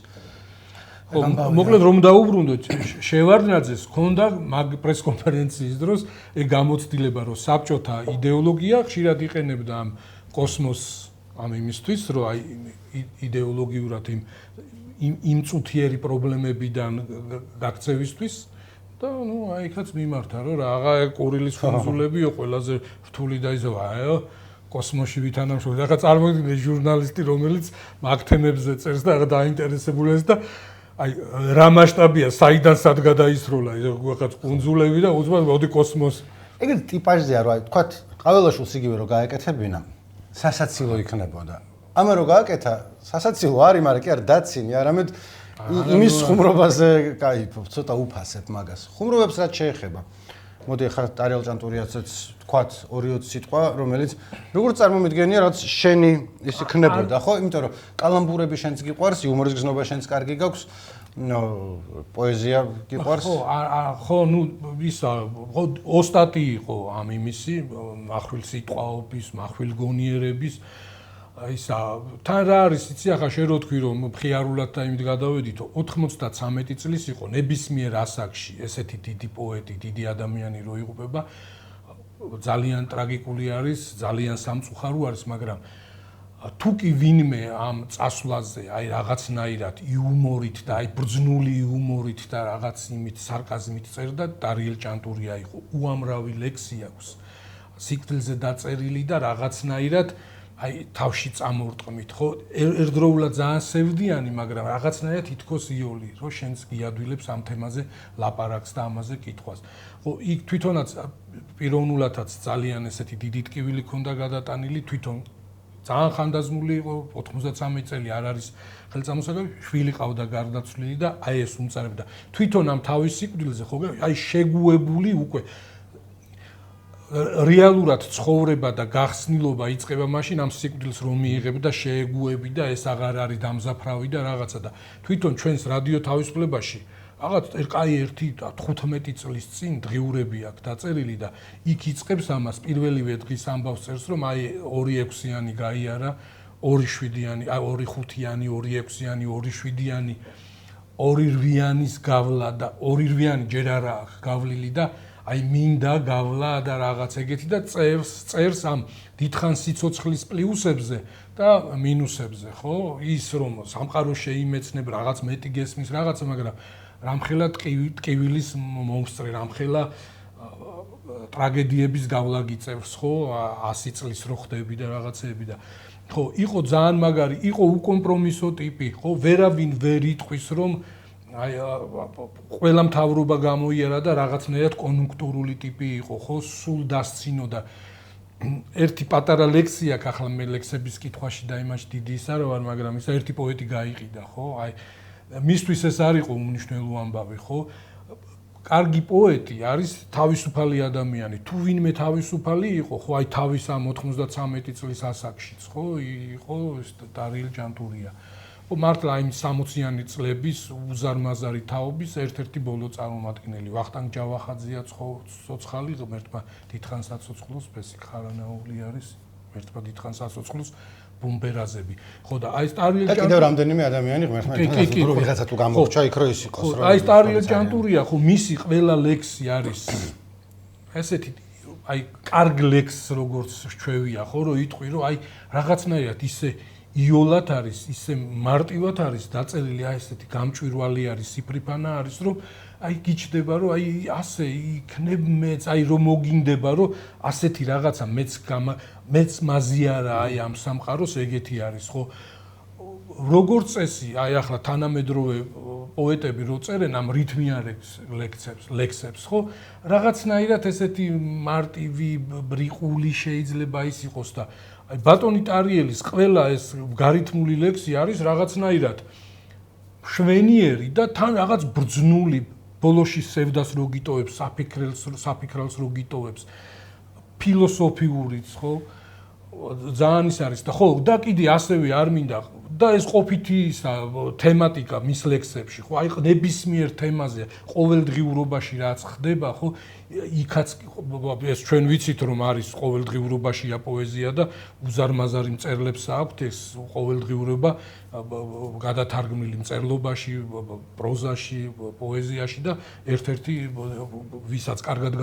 მოკლედ რომ დაუბრუნდეთ, შევარდნაძეს ჰქონდა მაგ პრესკონფერენციის დროს ეგ გამოცდილება, რომ საბჭოთა იდეოლოგია ხშირად იყენებდა ამ კოსმოსს ამ იმისთვის, რომ აი იდეოლოგიურად იმ წუთიერი პრობლემებიდან გაქცევისთვის და ნუ აი ხაც მიმართა, რომ რაღა კურილის ფუნზულები ყველაზე რთული და ისე აიო კოსმოსში ვითანამშრომლობ. ახლა წარმოიდგინე ჟურნალისტი, რომელიც მაგ თემებზე წერს და რაღაც დაინტერესებული და აი რა მასშტაბია, საიდან სად გადაისროლა რაღაც კუნძულები და უცბად მოდი კოსმოსი. ეგრე ტიპაჟია, რომ აი თქვათ ყაველაშვილს იგივე რომ გაეკეთებინა სასაცილო იქნებოდა. ამან რო გააკეთა, სასაცილო არის, მაგრამ კი არ დაცინი, არამედ იმის ხუმრობაზე, კაი, ცოტა უფასებ მაგას. ხუმრობებს რაც შეეხება. მოდი ახლა ტარიელ ჭანტურიაცაც თქვათ 2-20 სიტყვა, რომელიც როგორც წარმომიდგენია, რაც შენი ის იქნებოდა, ხო? იმიტომ რომ კალამბურები შენც გიყვარს, იუმორის გზნობა შენც კარგი გაქვს. პოეზია გიყვარს? ხო, ნუ ისა, ხო, ოსტატი იყო ამ იმისი, מחვილ სიტყვაობის, מחვილ გონიერების, ისა, თან რა არის, იცი, ახლა შენ რო თქვი, რომ მხიარულად და იმით გადავედით, 93 წლის იყო ნებისმიერ ასაკში ესეთი დიდი პოეტი, დიდი ადამიანი რო იღუპება, ძალიან ტრაგიკული არის, ძალიან სამწუხარო არის, მაგრამ თუ კი ვინმე ამ წასვლაზე აი რაღაცნაირად იუმორით და აი ბრძნული იუმორით და რაღაც იმით სარკაზმით წერდა, ტარიელ ჭანტურია იყო. უამრავი ლექსი აქვს სიკვდილზე დაწერილი და რაღაცნაირად აი თავში წამორტყმით, ხო? ერთდროულად ძალიან სევდიანი, მაგრამ რაღაცნაირად თითქოს იოლი, რომ შენს გიადვილებს ამ თემაზე ლაპარაკს და ამაზე კითხვას. ხო, იქ თვითონაც პიროვნულადაც ძალიან ესეთი დიდი ტკივილი ქონდა გადატანილი, თვითონ ძალიან ხანდაზმული იყო, 93 წელი არ არის ხელწამოსაგები, შვილი ყავდა გარდაცვლილი და აი ეს უმწარებდა. თვითონ ამ თავის სიკვდილზე ხო აი შეგუებული უკვე რეალურად ცხოვრება და გახსნილობა იწყება მაშინ ამ სიკვდილს რომ მიიღებ და შეეგუები და ეს აღარ არის დამზაფრავი და რაღაცა და თვითონ ჩვენს რადიო თავისუფლებაში რაღაც კაი 15 წლის წინ დღიურები აქვს დაწერილი და იქ იწყებს ამას პირველივე დღის ამბავს წერს რომ აი 2-6-იანი გაიარა 2-7-იანი, აი 2-5-იანი, 2-6-იანი, 2-7-იანი, 2-8-яნის გავლა და 2-8-იანი ჯერ არა გავლილი და აი მინდა გავლა და რაღაც ეგეთი და წერს ამ დიდხან სიცოცხლის პლუსებზე და მინუსებზე, ხო? ის რომ სამყარო შეიმეცნებ, რაღაც მეტი გესმის, რაღაცა, მაგრამ რამხელა ტკივილის მომსწრე, რამხელა ტრაგედიების გავლა გიწევს, ხო? 100 წლის რო ხდები და რაღაცეები და ხო, იყო ძალიან მაგარი, იყო უკომპრომისო ტიპი, ხო? ვერავინ ვერ იტყვის რომ აი ყველა მთავრობა გამოიარა და რაღაცნაირად კონjunქტურული ტიპი იყო, ხო, სულ დასცინო და ერთი პატარა ლექსი აქვს, ახლა მე ლექსების კითხვაში და იმაში დიდი ისა რა ვარ, მაგრამ ისა ერთი პოეტი გაიყიდა, ხო? აი მისთვის ეს არ იყო უნიშნელო ამბავი, ხო? კარგი პოეტი არის თავისუფალი ადამიანი. თუ ვინმე თავისუფალი იყო, ხო, აი თავის ამ 93 წლის ასაკშიც, ხო, იყო ტარიელ ჭანტურია. ხო მართლა იმ 60-იანი წლების უზარმაზარი თაობის ერთ-ერთი ბოლო წარმომადგენელი ვახტანგ ჯავახაძეა ცოცხალი ღმერთმა დიდხანს აცოცხლოს ფესი ხარანაული არის ღმერთმა დიდხანს აცოცხლოს ბუმბერაზები ხო და აი სტარიელ და კიდევ რამდენიმე ადამიანი ღმერთმა რო ვიღაცა თუ გამორჩა იქ რო ის იყოს რა აი სტარიელ ჭანტურია ხო მისი ყველა ლექსი არის ესეთი აი კარგ ლექსს როგორც ჩვევია ხო რომ იტყვი რომ აი რაღაცნაირად ისე იოლად არის ისე მარტივად არის დაწერილი აი ესეთი გამჭვირვალი არის სიფრიფანა არის რომ აი გიჩდება რომ აი ასე იქნებ მეც აი რომ მოგინდება რომ ასეთი რაღაცა მეც მაზიარა აი ამ სამყაროს ეგეთი არის ხო როგორც წესი აი ახლა თანამედროვე პოეტები რო წერენ ამ რითმიან ლექსებს ხო რაღაცნაირად ესეთი მარტივი ბრიყული შეიძლება ის იყოს და აი ბატონი ტარიელის ყველა ეს გარითმული ლექსი არის რაღაცნაირად შვენიერი და თან რაღაც ბრძნული ბოლოში სევდას რო გიტოვებს საფიქრელს რო გიტოვებს ფილოსოფიურიც ხო ძალიან ის არის და ხო და კიდე ასევე არ მინდა და ეს ყოფითი თემატიკა მის ლექსებში ხო აი ნებისმიერ თემაზე ყოველდღიურობაში რაც ხდება ხო იქაც ეს ჩვენ ვიცით რომ არის ყოველდღიურობაშია პოეზია და უზარმაზარი მწერლებს აქვთ ეს ყოველდღიურობა გადათარგმნილი მწერლობაში პროზაში პოეზიაში და ერთ-ერთი ვისაც კარგად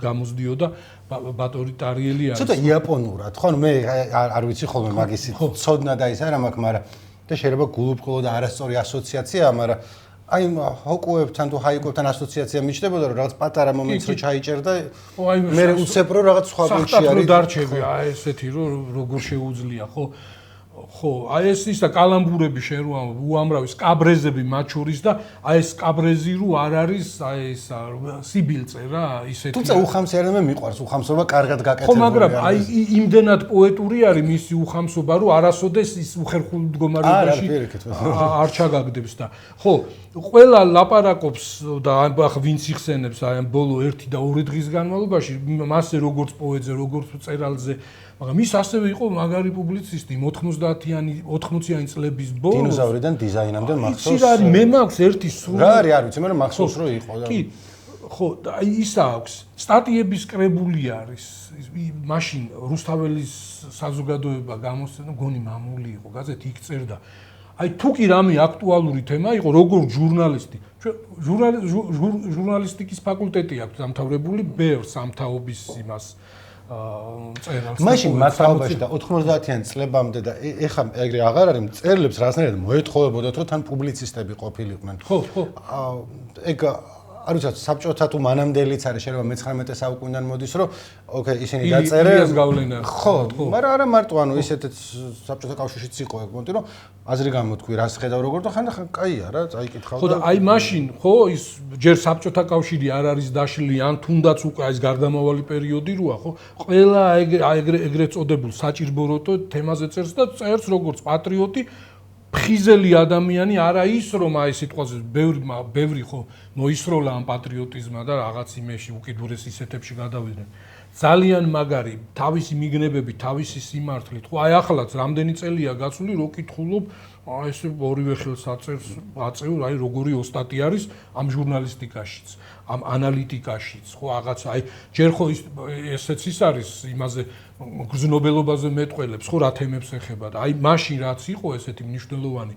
გამოსდიოდა ბატონი ტარიელი არის ცოტა იაპონურად ხო მე არ ვიცი ხოლმე მაგისი ცოდნა და ის არა მაქვს მაგრამ და შეიძლება გულუბრყვილო და არასწორი ასოციაციაა მაგრამ აი ჰოკუებთან თუ ჰაიკუებთან ასოციაცია მიჩნდებოდა რომ რაღაც პატარა მომენტს რო ჩაიჭერ და მე უცებ რო რაღაც სხვა გულში არის დარჩები აი ესეთი რომ როგორ შეუძლია ხო აი ეს ისა კალამბურები შენ რო უამრავი სკაბრეზები მათ შორის და აი ეს სკაბრეზი რო არ არის აი ეს სიბილწე რა ისეთი თუმცა უხამსი არ მე მიყვარს უხამსობა კარგად გაკეთებული ხო მაგრამ აი იმდენად პოეტური არის მისი უხამსობა რომ არასოდეს ის უხერხულ მდგომარეობაში არ ჩაგაგდებს და ხო ყველა ლაპარაკობს და ახ ვინც იხსენებს აი ამ ბოლო 1 და 2 დღის განმავლობაში მასე როგორც პოეტზე როგორც მწერალზე მაგრამ ის ასევე იყო მაგარი პუბლიცისტი 80-იანი წლების ბოლოს დინოზავრიდან დიზაინამდე მახსოვს ის არის მე მაქვს ერთი სრული რა არის არ ვიცი მაგრამ მახსოვს რომ იყო და კი ხო აი ის აქვს სტატიების კრებული არის მაშინ რუსთაველის საზოგადოება გამოსცენა გონი მამული იყო გაზეთი იქ წერდა აი თუ კი რამე აქტუალური თემა იყო როგორ ჟურნალისტი ჟურნალისტიკის ფაკულტეტი აქვს დამთავრებული ბევრ სამთავრობის იმას წერალს მაშინ მართალობაში და 90-იან წლებამდე და ეხა ეგრე აღარ არის მწერლებს რაღაცნაირად მოეთხოვებოდათ რომ თან პუბლიცისტები ყოფილიყვნენ ხო ეგ არ ვიცი საბჭოთა თუ მანამდელიც არის შეიძლება მე-19 საუკუნიდან მოდის რომ ოკეი ისინი დაწერენ ილიას გავლენა ხო მაგრამ არა მარტო ანუ ისეთაც საბჭოთა კავშირშიც იყო ეგ მომენტი რომ აზრი გამოთქვი რას ხედავ როგორ და ხანდახან კაია რა წაიკითხავ ხო და აი მაშინ ხო ის ჯერ საბჭოთა კავშირი არ არის დაშლილი ან თუნდაც უკვე ეს გარდამავალი პერიოდი როა ხო ყველა ეგრეთ წოდებულ საჭირბოროტო თემაზე წერს და წერს როგორც პატრიოტი ფხიზელი ადამიანი არა ის რომ აი სიტყვაზე ბევრი ხო მოისროლა ამ პატრიოტიზმა და რაღაც იმეში უკიდურეს ისეთებში გადავიდნენ ძალიან მაგარი თავისი მიგნებები თავისი სიმართლით ხო აი ახალაც რამდენი წელია გასული რო კითხულობ აი ეს ორივე ხელს აწევ აი როგორი ოსტატი არის ამ ჟურნალისტიკაშიც ამ ანალიტიკაშიც ხო რაღაც აი ჯერ ხო ესეც ის არის იმაზე გრძნობელობაზე მეტყველებს ხო რა თემებს ეხება და აი მაშინ რაც იყო ესეთი მნიშვნელოვანი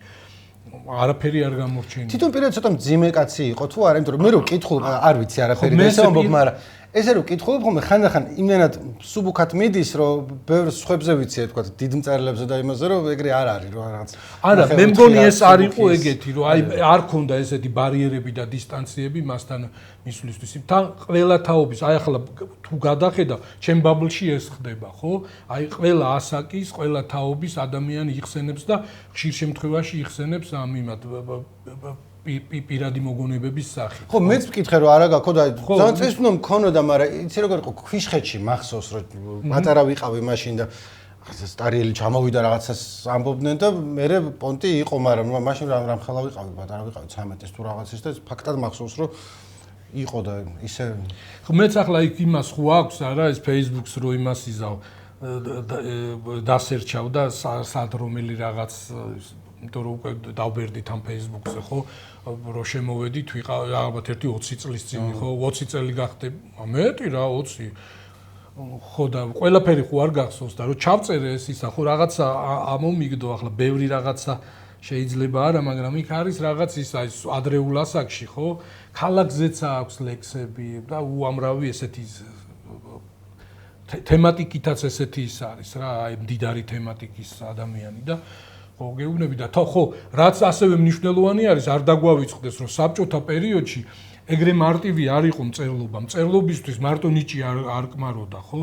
არაფერი არ გამორჩენია თვითონ პირად ცოტა მძიმე კაცი იყო თუ არა იმიტომ რომ მე რო კითხულ არ ვიცი არაფერი და ესე ამბობ მაგრამ ესე რომ კითხულობ ხოლმე ხანდახან იმენად სუბუქად მიდის რომ ბევრ სხვებზე ვიცი თქვა დიდ მწერლებზე და იმაზე რომ ეგრე არ არის რომ რაღაც არა მე მგონი ეს არ იყო ეგეთი რომ აი არ ქონდა ესეთი ბარიერები და დისტანციები მასთან მისვლისთვის თან ყველა თაობის აი ახლა თუ გადახედავ ჩემ ბაბლში ეს ხდება ხო აი ყველა ასაკის ყველა თაობის ადამიანი იხსენებს და ხშირ შემთხვევაში იხსენებს ამ იმად პირადი მოგონებების სახით. ხო, მეც ვკითხე რომ არა გაქო და ძალიან წეს უნდა მქონოდა, მაგრამ იცი როგორ იყო ქვიშხეთში მახსოვს რომ პატარა ვიყავი მაშინ და სტარიელი ჩამოვიდა რაღაცას ამბობდნენ და მე პონტი იყო, მაგრამ მაშინ რამხელა ვიყავი, პატარა ვიყავი 13-ის თუ რაღაცის და ფაქტად მახსოვს რომ იყო და ისე ხო მეც ახლა იქ იმას ხო აქვს არა ეს Facebook-ს რო იმას იზავ დასერჩავ და სად რომელი რაღაც იმიტომ რომ უკვე დავბერდით ამ Facebook-ზე, ხო, რომ შემოვედით, ალბათ ერთი 20 წლის წინ, ხო, 20 წელი გახდები, მეტი რა, 20 ხო და ყველაფერი ხო არ გახსოვს და რომ ჩავწერე ეს ისა ხო რაღაცა ამომიგდო ახლა ბევრი რაღაცა შეიძლება არა მაგრამ იქ არის რაღაც ის ადრეულ ასაკში ხო ქალაქზეც აქვს ლექსები და უამრავი ესეთი თემატიკითაც ესეთი ის არის რა აი მდიდარი თემატიკის ადამიანი და ხო გეუბნები და ხო რაც ასევე მნიშვნელოვანი არის არ დაგვავიწყდეს რომ საბჭოთა პერიოდში ეგრე მარტივი არ იყო მწერლობა. მწერლობისთვის მარტო ნიჭი არ კმაროდა, ხო?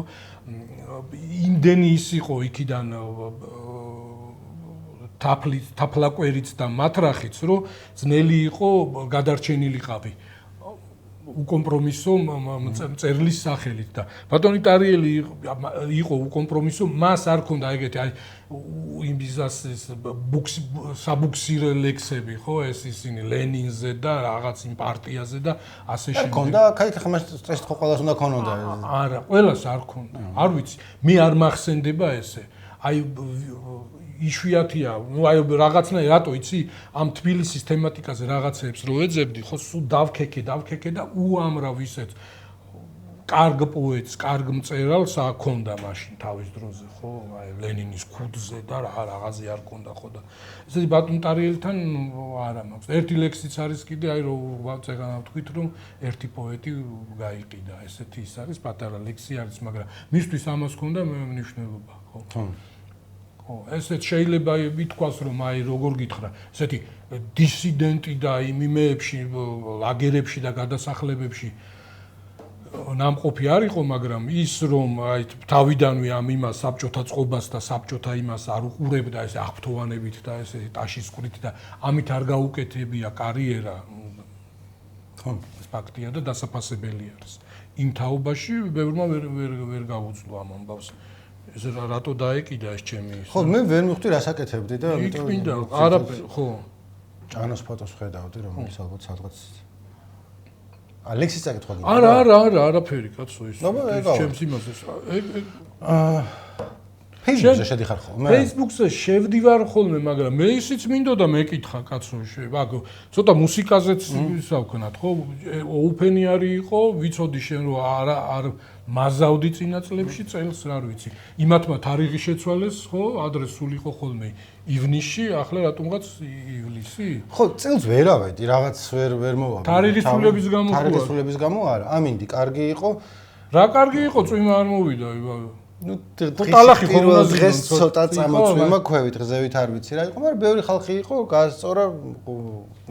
იმდენი ის იყო იქიდან თაფლაკვერიც და მათრახიც, რომ ძნელი იყო გადარჩენილიყავი. უკომპრომისო მწერლის სახელით და ბატონი ტარიელი იყო უკომპრომისო, მას არ ქონდა ეგეთი აი იმისას საბუქსირე ლექსები, ხო, ეს ისინი ლენინზე და რაღაც იმ პარტიაზე და ასე შემდეგ. ქონდა, კაი, ხა მას სტრესი ხო ყველას უნდა ქონოდა. არა, ყველას არ ქონდა. არ ვიცი, მე არ მახსენდება ესე. აი იშვიათია, ну აი რაღაცნაირად რატო იცი ამ თბილისის თემატიკაზე რაღაცებს რო ეძებდი, ხო სულ დავქეკე და უამრავ ისეთ კარგ პოეტს, კარგ მწერალს აქონდა მაშინ თავის დროზე, ხო, აი ლენინის ქუდზე და რაღაცე არ ქონდა, ხო და ესეთი ბატონ ტარიელთან არა მაქვს. ერთი ლექსიც არის კიდე, აი რომ წეგანა ვთქვით, რომ ერთი პოეტი გაიყიდა, ესეთი ის არის, პატარა ლექსი არის, მაგრამ მისთვის ამას ქონდა მნიშვნელობა, ხო. ხო, ესეც შეიძლება ითქვას, რომ აი როგორ გითხრა, ესეთი დისიდენტი და იმ იმეებში, ლაგერებში და გადასახლებებში ნამყოფი არ იყო, მაგრამ ის რომ აი თავიდანვე ამ იმას საბჭოთა წყობას და საბჭოთა იმას არ უყურებდა ეს აღფრთოვანებით და ესეთი ტაშისყრით და ამით არ გაუკეთებია კარიერა. ხო, ეს ფაქტია და დასაფასებელი არის. იმ თაობაში ბევრმა ვერ გაუძლო ამ ამბავს. ეს რატო დაეკიდა ეს ჩემი ის? ხო, მე ვერ მივხვდი რას აკეთებდი და ამიტომ არაფერი, ხო. ჭანოს ფოტოს ხედავდი, რომელიც ალბათ სადღაც ალექსის წაკითხვა გინდა. არა, არაფერი, კაცო ის. ჩემს იმაზე. Facebook-ზე შედიხარ ხოლმე? Facebook-ზე შევდივარ ხოლმე, მაგრამ მე ისიც მინდოდა მეკითხა, კაცო, აქ ცოტა მუსიკაზეც ისა ვქნათ, ხო? ოფენი არის იყო, ვიცოდი შენ რომ არ მაზავდი წინა წლებში წელს, რა ვიცი. იმათმა თარიღი შეცვალეს, ხო? ადრე სულ იყო ხოლმე ივნისში, ახლა რატომღაც ივლისი? ხო, წელს ვერ ავედი, რაღაც ვერ მოვავდი. თარიღის სულების გამო ხო? თარიღის სულების გამო არა. ამინდი, კარგი იყო. რა კარგი იყო, წვიმა არ მოვიდა, ну ტალახი ხო უნდა დღეს ცოტა წამოწვიმა ქვევით ღზევით არ ვიცი რა იყო მაგრამ ბევრი ხალხი იყო გასწორა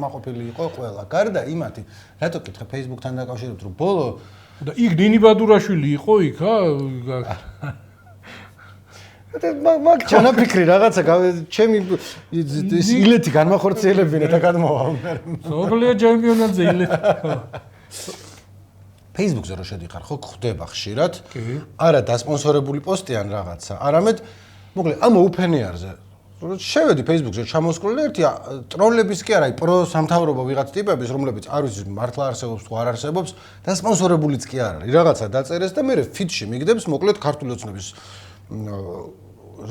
მაყოფილი იყო ყველა გარდა იმათი რატო კითხე Facebook-თან დაკავშირებით რომ ბოლო და იქ დინი ბადურაშვილი იყო იქ მაგ ჩანაფიქრი რაღაცა ჩემი ის ილეთი განმახორციელებინა და გადმოვალ სოფლიო ჩემპიონატზე ილეთი Facebook-ზე რო შედიხარ, ხო, ხვდება ხშირად. არა დასპონსორებული პოსტი ან რაღაცა, არამედ მოკლედ ამ ოფენიარზე. შევედი Facebook-ზე ჩამოსკროლი ერთი ტროლების კი არა, პრო სამთავრობო ვიღაც ტიპების, რომლებიც არ ვიცი მართლა არსებობს თუ არ არსებობს, დასპონსორებულიც კი არ არის. რაღაცა დაწერეს და მე ფიდში მიგდებს მოკლედ ქართული ოცნების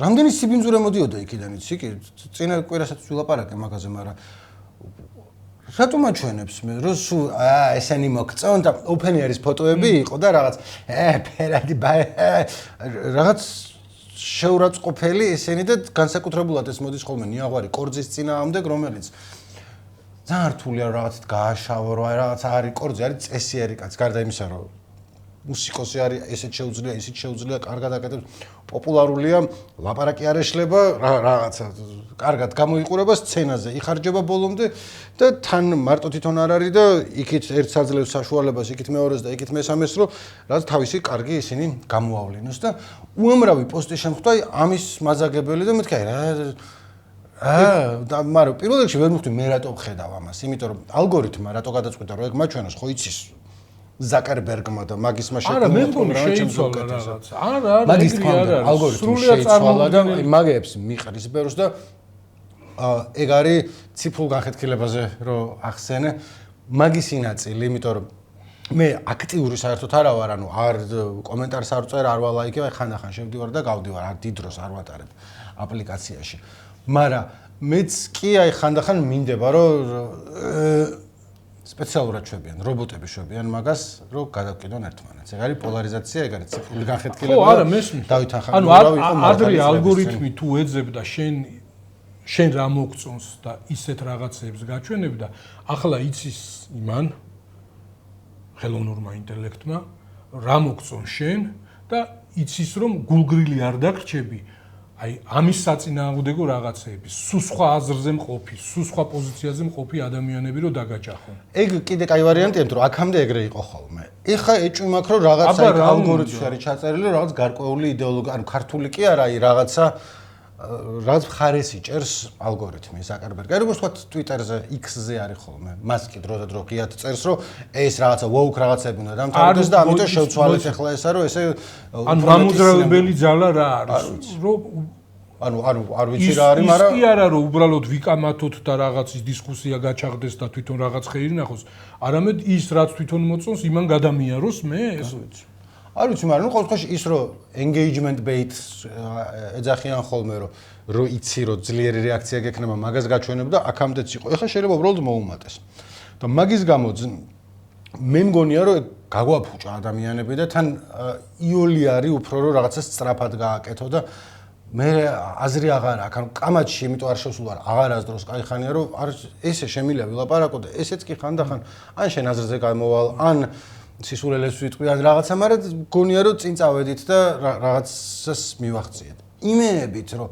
რამდენი სიბინძურე მოდიოდა იქიდან იცი კი წინა კვირასაც ვილაპარაკე მაგაზე, მაგრამ რატომ აჩვენებს მე რომ სულ ესენი მოგწონ და ოფენიარის ფოტოები იყო და რაღაც ფერადი რაღაც შეურაცხყოფელი ესენი და განსაკუთრებულად ეს მოდის ხოლმე ნიაღვარი კორძის წინააღმდეგ რომელიც ძალიან რთულია რაღაცით გააშავო რა რაღაც არის კორძი არის წესიერი კაცი გარდა იმისა რომ მუსიკოსი არის ესეთ შეუძლია კარგად აკეთებს პოპულარულია ლაპარაკი არ ეშლება რაღაცა კარგად გამოიყურება სცენაზე იხარჯება ბოლომდე და თან მარტო თვითონ არ არის და იქით ერთ საძლევს საშუალებას იქით მეორეს და იქით მესამეს რომ რაც თავისი კარგი ისინი გამოავლინოს და უამრავი პოსტი შემხვდა ამის მაზაგებელი და მეთქი და მაგრამ პირველ რიგში ვერ მივხვდი მე რატო ვხედავ ამას იმიტომ რომ ალგორითმა რატო გადაწყვიტა რომ ეგ მაჩვენოს ხო იცის ზაკერბერგმა და მაგის მასშტაბში არა მე მგონი შეიცვალა რაღაც არა მაგის ალგორითმი შეიცვალა და მაგებს მიყრის ბევრს და ეგ არის ციფრულ განხეთქილებაზე რომ ახსენე მაგის ინაწილი იმიტომ რომ მე აქტიური საერთოდ არა ვარ ანუ არ კომენტარს არ წერ არ ვალაიკებ ხანდახან შევდივარ და გავდივარ არ დიდ დროს არ ვატარებ აპლიკაციაში მაგრამ მეც კი აი ხანდახან მინდება რომ სპეციალურად შვებიან, რობოტები შვებიან მაგას, რომ გადავკიდონ ერთმანეთს. ეგ არის პოლარიზაცია, ეგ არის ციფრული განხეთქილება. ხო, არა, მესმის. დავით ახალი ანუ ადრე ალგორითმი თუ ეძებდა შენ რა მოგწონს და ისეთ რაღაცებს გაჩვენებდა, ახლა იცის იმან ხელოვნურმა ინტელექტმა რა მოგწონს შენ და იცის რომ გულგრილი არ დაგრჩები. აი ამის საწინააღმდეგო რაღაცეები, სულ სხვა აზრზე მყოფი, სულ სხვა პოზიციაზე მყოფი ადამიანები რო დაგაჯახონ. ეგ კიდე კაი ვარიანტია, რომ აქამდე ეგრე იყო ხოლმე. ეხა ეჭვი მაქვს რომ რაღაცა ალგორითმში არის ჩაწერილი, რაღაც გარკვეული იდეოლოგია, ანუ ქართული კი არა, აი რაღაცა რაც ხარესი ჭერს ალგორითმი ზაკერბერგი. აი როგორც ვთქვათ Twitter-ზე, X-ზე არის ხოლმე. მას კი დროდადრო დრო ღიად წერს, რომ ეს რაღაცა woke რაღაცები უნდა დამთავრდეს და ამიტომ შევცვალეთ ახლა ესა, რომ ესე ანუ მამოძრავებელი ძალა რა არის? რომ არ ვიცი რა არის, მაგრამ ის კი არა რომ უბრალოდ ვიკამათოთ და რაღაცის დისკუსია გაჩაღდეს და თვითონ რაღაც ხეირი ნახოს, არამედ ის რაც თვითონ მოწონს, იმან გადამიაროს მე ეს ვიცი. არ ვიცი, მაგრამ ყოველ შემთხვევაში ის რომ engagement bait ეძახიან ხოლმე რომ იცი რომ ძლიერი რეაქცია გექნება მაგას გაჩვენებ და აქამდეც იყო. ეხლა შეიძლება უბრალოდ მოუმატეს. და მაგის გამო მე მგონია რომ გაგვაფუჭა ადამიანები და თან იოლი არის უფრო რომ რაღაცას სწრაფად გააკეთო და მე აზრი აღარ აქვს. ანუ კამათში იმიტომ არ შევსულ აღარ აზდროს კაი ხანია რომ არ ესე შემიძლია ვილაპარაკო და ესეც კი ხანდახან ან შენ აზრზე გამოვალ ან სისულელეს ვიტყვი ან რაღაცა, მაგრამ გონია რომ წინ წავედით და რაღაცას მივახციეთ. იმეებით რომ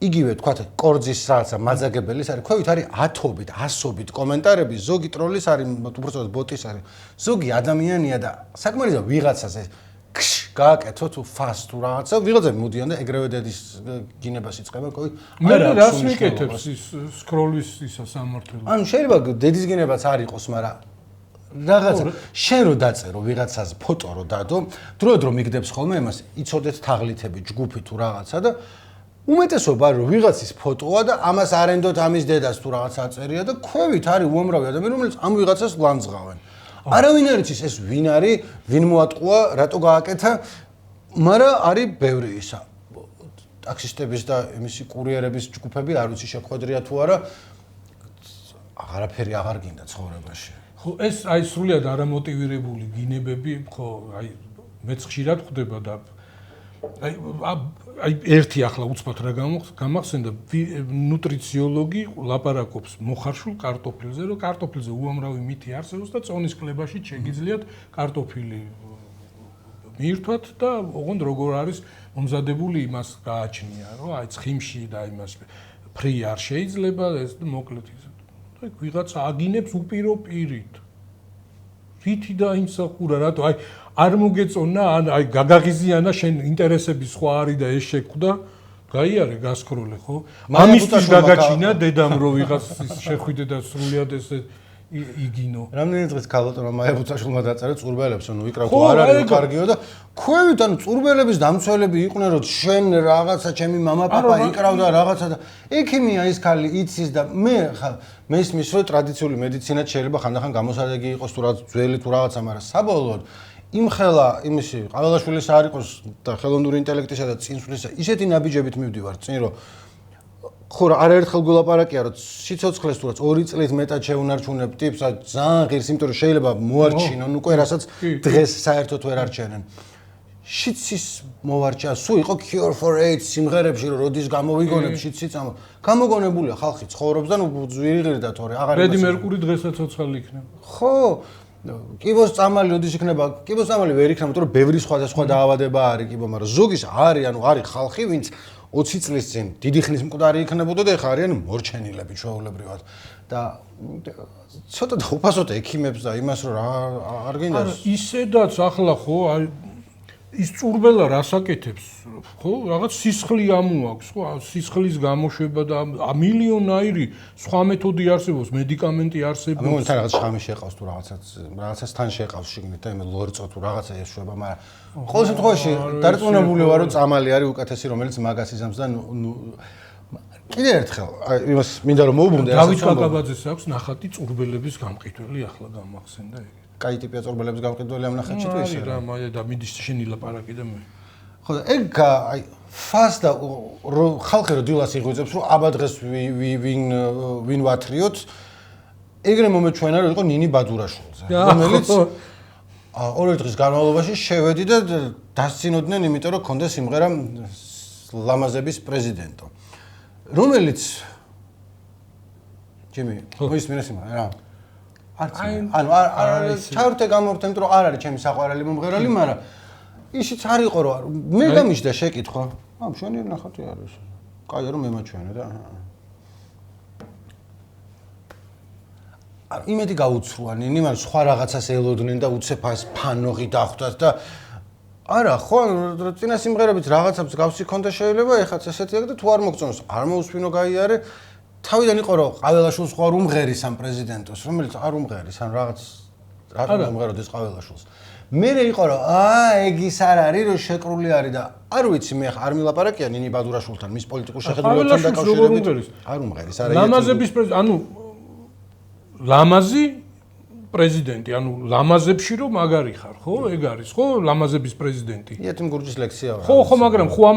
იგივე თქვათ კორძის რაღაცა მაძაგებელის არის, ქვევით არის ათობით, ასობით კომენტარები, ზოგი ტროლის არის, უბრალოდ ბოტის არის. ზოგი ადამიანია და საკმარისია ვიღაცას ეს გააკეთო თუ ფას თუ რაღაცა, ვიღაცა მოდიან და ეგრევე დედის გინებას იწყება, კვი. მე რას მიკეთებს ის სკროლის ისა სამართლო? ანუ შეიძლება დედის გინებაც არ იყოს, მაგრამ რაღაცა შენ რო დაწერო ვიღაცას ფოტო რო დადო, დრო მიგდებს ხოლმე იმას, იცოდეთ თაღლითები, ჯგუფი თუ რაღაცა და უმეტესობა რომ ვიღაცის ფოტოა და ამას არენდოთ ამის დედას თუ რაღაცა აწერია და ქვევით არის უამრავი ადამიანი, რომელიც ამ ვიღაცას ლანძღავენ. არავინ არ იცის ეს ვინ არის, ვინ მოატყუა, რატო გააკეთა, მაგრამ არის ბევრი ისა. ტაქსისტების და იმისი კურიერების ჯგუფები არ ვიცი შეხვედრია თუ არა, აღარაფერი აღარ გინდა ცხოვრებაში. ხო, ეს აი სრულიად არამოტივირებული გინებები, ხო, აი მეც ხშირად ხვდება და აი ერთი ახლა უცბად რა გამახსენდა, ნუტრიციოლოგი ლაპარაკობს მოხარშულ კარტოფილზე, რომ კარტოფილზე უამრავი მითი არსებობს და წონის კლებაში შეგიძლიათ კარტოფილი მიირთვათ და ოღონდ როგორ არის მომზადებული იმას გააჩნია, რომ აი ცხიმში და იმას ფრი არ შეიძლება ეს მოკლედ ის აი ვიღაცა აგინებს უპირო პირით. რითი დაიმსახურა, რატო აი არ მოგეწონა, ან აი გაგაღიზიანა შენ ინტერესები სხვა არის და ეს შეხვდა, გაიარე გასკროლე, ხო? ამისთვის გაგაჩინა დედამ რო ვიღაცის შეხვიდე და სრულიად ესე იგინო. რამდენი დღეს ქალბატონმა მაიაბუცაშვილმა დაწერა წურბელებს, ანუ ვიკრავ თუ არ არის კარგიო და ქვევით ანუ წურბელების დამცველები იყვნენ, რომ შენ რაღაცა ჩემი мама პაპა იკრავდა რაღაცა და ექიმია ის ქალი იცის და მე ხა მესმის რომ ტრადიციული მედიცინაც შეიძლება ხანდახან გამოსადეგი იყოს თუ რაღაც ძველი თუ რაღაცა, მაგრამ საბოლოოდ იმხელა იმისი ყაველაშვილის არ იყოს და ხელოვნური ინტელექტისა და წინსვლისა ისეთი ნაბიჯებით მივდივარ წინ რომ ხო რა არაერთხელ გულაპარაკია რომ სიცოცხლეს თუ რაც 2 წლით მეტად შეუნარჩუნებ ტიპს ძალიან ღირს, იმიტომ რომ შეიძლება მოარჩინონ უკვე რასაც დღეს საერთოდ ვერ არჩენენ. შიცის მოვარჩა, სულ იყო Cure for AIDS სიმღერებში რომ როდის გამოვიგონებ შიცი წამო. გამოგონებულია ხალხი ცხოვრობს და ნუ ზვირიღირდა თორე აღარ ფრედი მერკური დღესაც ცოცხალი იქნება. ხო კიბოს წამალი როდის იქნება? კიბოს წამალი ვერ იქნება, იმიტომ რომ ბევრი სხვადასხვა დაავადება არის კიბო, მაგრამ ზოგის არის, ანუ არის ხალხი, ვინც 20 წლის წინ დიდი ხნის მკვდარი იქნებოდა და ეხლა არიან მორჩენილები ჩვეულებრივად და ცოტა და უფასოდ ექიმებს და იმას რომ არ გინდა ისედაც ახლა ხო აი ის წურბელა რას აკეთებს ხო რაღაც სისხლი ამოაქვს ხო სისხლის გამოშვება და მილიონაირი სხვა მეთოდი არსებობს მედიკამენტი არსებობს მე მგონი თან რაღაც შხამი შეყავს თუ რაღაცას თან შეყავს შიგნით და იმე ლორწო თუ რაღაცა ეშვება მაგრამ ყოველ შემთხვევაში დარწმუნებული ვარ რომ წამალი არის უკეთესი რომელიც მაგას იზამს და კიდე ერთხელ იმას მინდა რომ მოუბრუნდე დავით კაკაბაძეს აქვს ნახატი წურბელების გამყიდველი ახლა გამახსენდა ეგ კაი ტიპია წურბელების გამყიდველი ამ ნახატში თუ ისე რა და მიდის შენი ლაპარაკი და მე ხო და ეგ აი ფას და ხალხი რო დილას იღვიძებს რომ აბა დღეს ვინ ვათრიოთ ეგრე მომეჩვენა რომ იყო ნინი ბადურაშვილზე რომელიც ორი დღის განმავლობაში შევედი და დასცინოდნენ იმიტომ რომ ქონდა სიმღერა ლამაზების პრეზიდენტო რომელიც ჩემი მოისმინე სიმღერა რა ანუ ჩავრთე გამორთე იმიტომ რომ არ არის ჩემი საყვარელი მომღერალი მაგრამ ისიც არ იყო რომ მე გამიჩნდა შეკითხვა შენი ნახატი არის კაია რომ მემაჩვენე და იმედი გაუცრუა ნინი მაგრამ სხვა რაღაცას ელოდნენ და უცებ ეს ფანოღი დახვდათ და არა ხო წინა სიმღერებით რაღაცებს გავსი ქონდა შეიძლება ეხაც ესეთი აქ და თუ არ მოგწონს არ მოусვინო გაიარე თავიდან იყო რომ ყაველაშვილს ხო არ უმღერის ამ პრეზიდენტოს რომელიც არ უმღერის ან რაღაც რატომ უმღეროდეს ყაველაშვილს მერე იყო რომ ეგ ის არ არის რომ შეკრული არის და არ ვიცი მე არ მილაპარაკია ნინი ბადურაშვილთან მის პოლიტიკურ შეხედულებასთან დაკავშირებით არ უმღერის არა ლამაზების ანუ ლამაზი პრეზიდენტი ანუ ლამაზებში რომ მაგარი ხარ ხო ეგ არის ხო ლამაზების პრეზიდენტი იეთიმ გურჯის ლექსია ხო მაგრამ ხო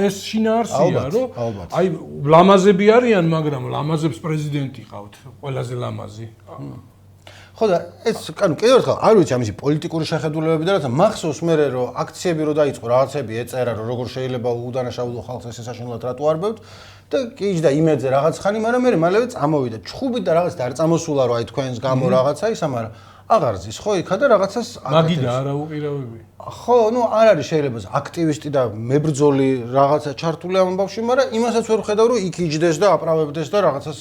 ეს შინაარსია რომ აი ლამაზები არიან მაგრამ ლამაზებს პრეზიდენტი ყავთ ყველაზე ლამაზი ხო და ეს ანუ კიდევ ერთხელ არ ვიცი ამისი პოლიტიკური შეხედულებები და რაცა მახსოვს მე რომ აქციები რო დაიწყო რაღაცები ეწერა რომ როგორ შეიძლება უდანაშაულო ხალხს ესე საშინლად რატო არბევთ და კიჯდა იმედზე რაღაც ხანი მაგრამ მე მალევე წამოვიდა ჩხუბით და რაღაც არ წამოსულა რომ აი თქვენს გამო რაღაცა ისა მაგრამ აღარ ზის ხო იქა და რაღაცას მაგიდა არა უყირავები ხო ნუ არ არის შეიძლება აქტივისტი და მებრძოლი რაღაცა ჩართული ამ ამბავში მაგრამ იმასაც ვერ ხედავ რომ იქ იჯდეს და აპრავებდეს და რაღაცას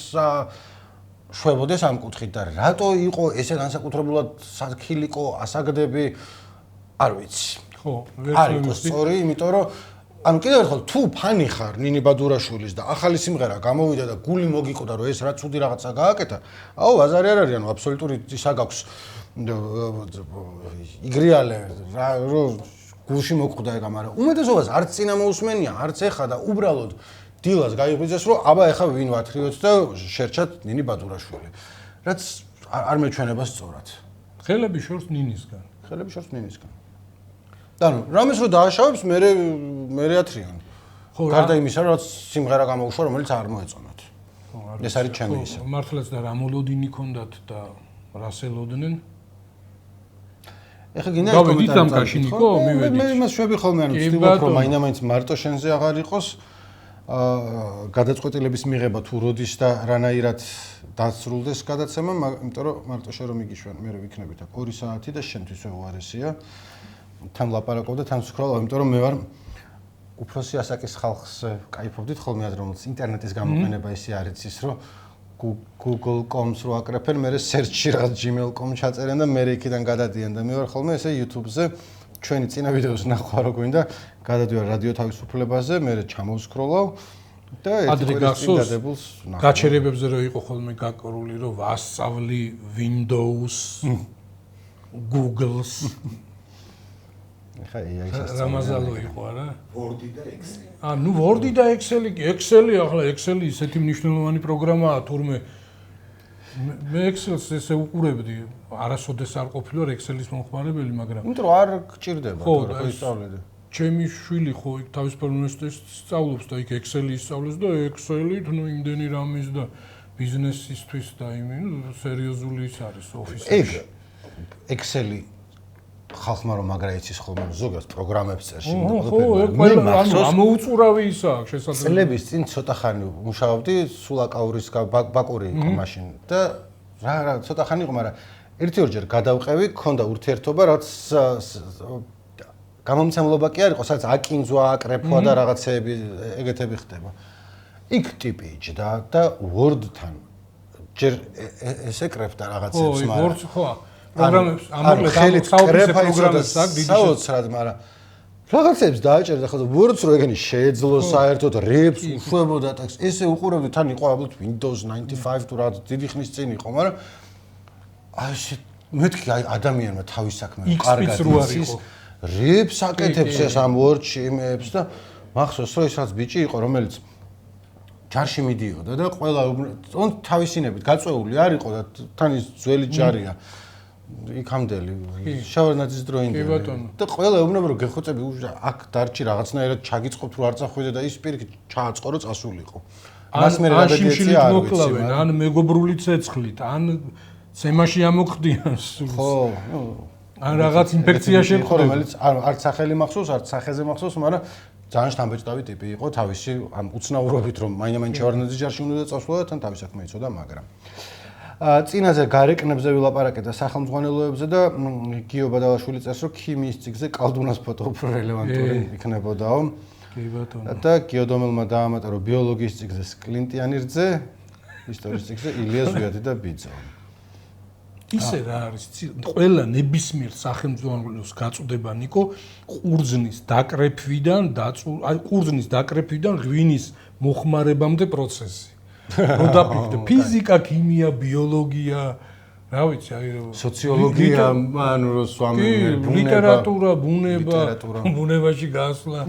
შვებოდეს ამ კუთხით და რატო იყო ესე განსაკუთრებულად საქილიკო ასაგდები არ ვიცი ხო არ იყო სწორი იმიტომ რომ ანუ კიდევ ერთხელ თუ ფანი ხარ ნინი ბადურაშვილის და ახალი სიმღერა გამოვიდა და გული მოგიყვდა რომ ეს რა ცუდი რაღაცა გააკეთა აუ აზარი არ არის ანუ აბსოლუტური ისა გაქვს იგრიალე რა რომ გულში მოგყვდა ეგ მაგრამ უმეტესობას არც წინა მოусმენია არც ეხა და უბრალოდ დილას გაიღვიძეს რომ აბა ეხა ვინ ვათრიოთ და შერჩათ ნინი ბადურაშვილი რაც არ მეჩვენება სწორად ხელები შორს ნინისგან ანუ რამეს რო დააშავებს მე ათრიან ხო გარდა იმისა რომ სიმღერა გამოუშვა რომელიც არ მოეწონათ ეს არის ჩემი ისა მართლაც და რა მოლოდინი ქონდათ და რას ელოდნენ ეხა გინდა გავედით ამ კაშინიკო მივედით მე იმას შვები ხოლმე ანუ ვცდილობ რომ მაინც მარტო შენზე აღარ იყოს გადაწყვეტილების მიღება თუ როდის და რანაირად დასრულდეს გადაცემა, იმიტომ რომ მარტო შენ რომ მიგიშვენ, მე რო ვიქნებით აქ 2 საათი და შენთვის უარესია. თან ლაპარაკობ და თან ვსკროლავ, იმიტომ რომ მე ვარ უფროსი ასაკის ხალხს кайფობდით ხოლმე ადრე რომ ინტერნეტის გამოყენება ისე არ იცის, რომ google.com-ს რო აკრეფენ, მე search-ში რაღაც gmail.com ჩაწერენ და მე იქიდან გადადიან და მე ვარ ხოლმე ესე YouTube-ზე ჩვენი წინა ვიდეოს ნახვა რო გვინდა, გადადივარ რადიო თავისუფლებაზე, მე ჩამოვსკროლავ და ადრე გახსოვს გაჩერებებზე რო იყო ხოლმე გაკრული რომ ვასწავლი Windows Google-ს ხა ეს რამაზალო იყო არა Word-ი და Excel-ი. ნუ Word-ი და Excel-ი, Excel-ი ახლა Excel-ი ისეთი მნიშვნელოვანი პროგრამაა, თურმე მე Excel-ს ესე უყურებდი, არასოდეს არ ყოფილი ვარ Excel-ის მომხმარებელი, მაგრამ იმიტომ რომ არ გჭირდება თორე ხო ისწავლები. ჩემი შვილი ხო იქ თავისუფალ უნივერსიტეტში სწავლობს და იქ Excel-ი ისწავლეს და Excel-ით ნუ იმდენი რამის და ბიზნესისთვის და იმენ სერიოზული ის არის ოფისებში. Excel-ი ხალხმა რომ მაგრა იცის ხოლმე ზოგადად პროგრამებს წერში ხო, ანუ ამოუწურავი ისაა შესაძლებელი. წლების წინ ცოტა ხანი მუშაობდი სულაკაურის ბაკური იყო მაშინ და რა ცოტა ხანი იყო, მაგრამ ერთი-ორჯერ გადავყევი, ქონდა ურთიერთობა, რაც გამომცემლობა კი არ იყო, სადაც აკინძვა, აკრეფვა და რაღაცეები ეგეთები ხდება. იქ ტიპი იჯდა და Word-თან ჯერ ესეკრეფდა რაღაცებს, მაგრამ Word ხო პროგრამებს ამოკლედ საოფისე პროგრამებს აქვს დიდი საოცრად, მაგრამ რაღაცებს დააჭერდა ხო და Word-ს რო ეგენი შეეძლო საერთოდ რებს უშვებოდა ტექსტს, ესე უყურებდი თან იყო ალბათ Windows 95 თუ რა დიდი ხნის წინ იყო, მაგრამ აი მეთქი აი ადამიანმა თავის საქმე კარგად იცის რებს აკეთებს ეს ამ Word-ში იმეებს და მახსოვს რომ ეს რაც ბიჭი იყო რომელიც ჯარში მიდიოდა და ყველა თავისინებით გაწეული არ იყო და თან ის ძველი ჯარია იქამდელი შავარნაძის დროინდელი და ყველა ეუბნება რომ გეხოცები აქ დარჩი რაღაცნაირად ჩაგიწყობთ რომ არ წახვიდე და ის პირიქით ჩააწყო რომ წასულიყო მას მე რა დედეცია არ ვიცი ან მეგობრული ცეცხლით ან ზემაში ამოხდიან სულს ხო ან რაღაც ინფექცია შეხვდება რომელიც არც სახელი მახსოვს არც სახეზე მახსოვს მაგრამ ძალიან შთამბეჭდავი ტიპი იყო თავისი ამ უცნაურობით რომ მაინდა-მაინც შავარნაძის ჯარში უნდა წასულა და თან თავის საქმე იცოდა მაგრამ წინაზე გარეკნებზე ვილაპარაკეთ და სახელმძღვანელოებზე და გიო ბადალაშვილი წერს რომ ქიმიის ციგზე კალდუნას ფოტო უფრო რელევანტური იქნებოდაო კი ბატონო და გიო დომელმა დაამატა რომ ბიოლოგიის ციგზე სკლინტიანი რძე ისტორიის ციგზე ილია ზვიადი და ბიძო ისე რა არის ყველა ნებისმიერ სახელმძღვანელოს გაწუდება ნიკო ყურძნის დაკრეფვიდან ღვინის მოხმარებამდე პროცესი რო დაფიქრდე ფიზიკა, ქიმია, ბიოლოგია, რა ვიცი, აი სოციოლოგია, ანუ რო სვამენ ლიტერატურა, ბუნებაში გასვლა,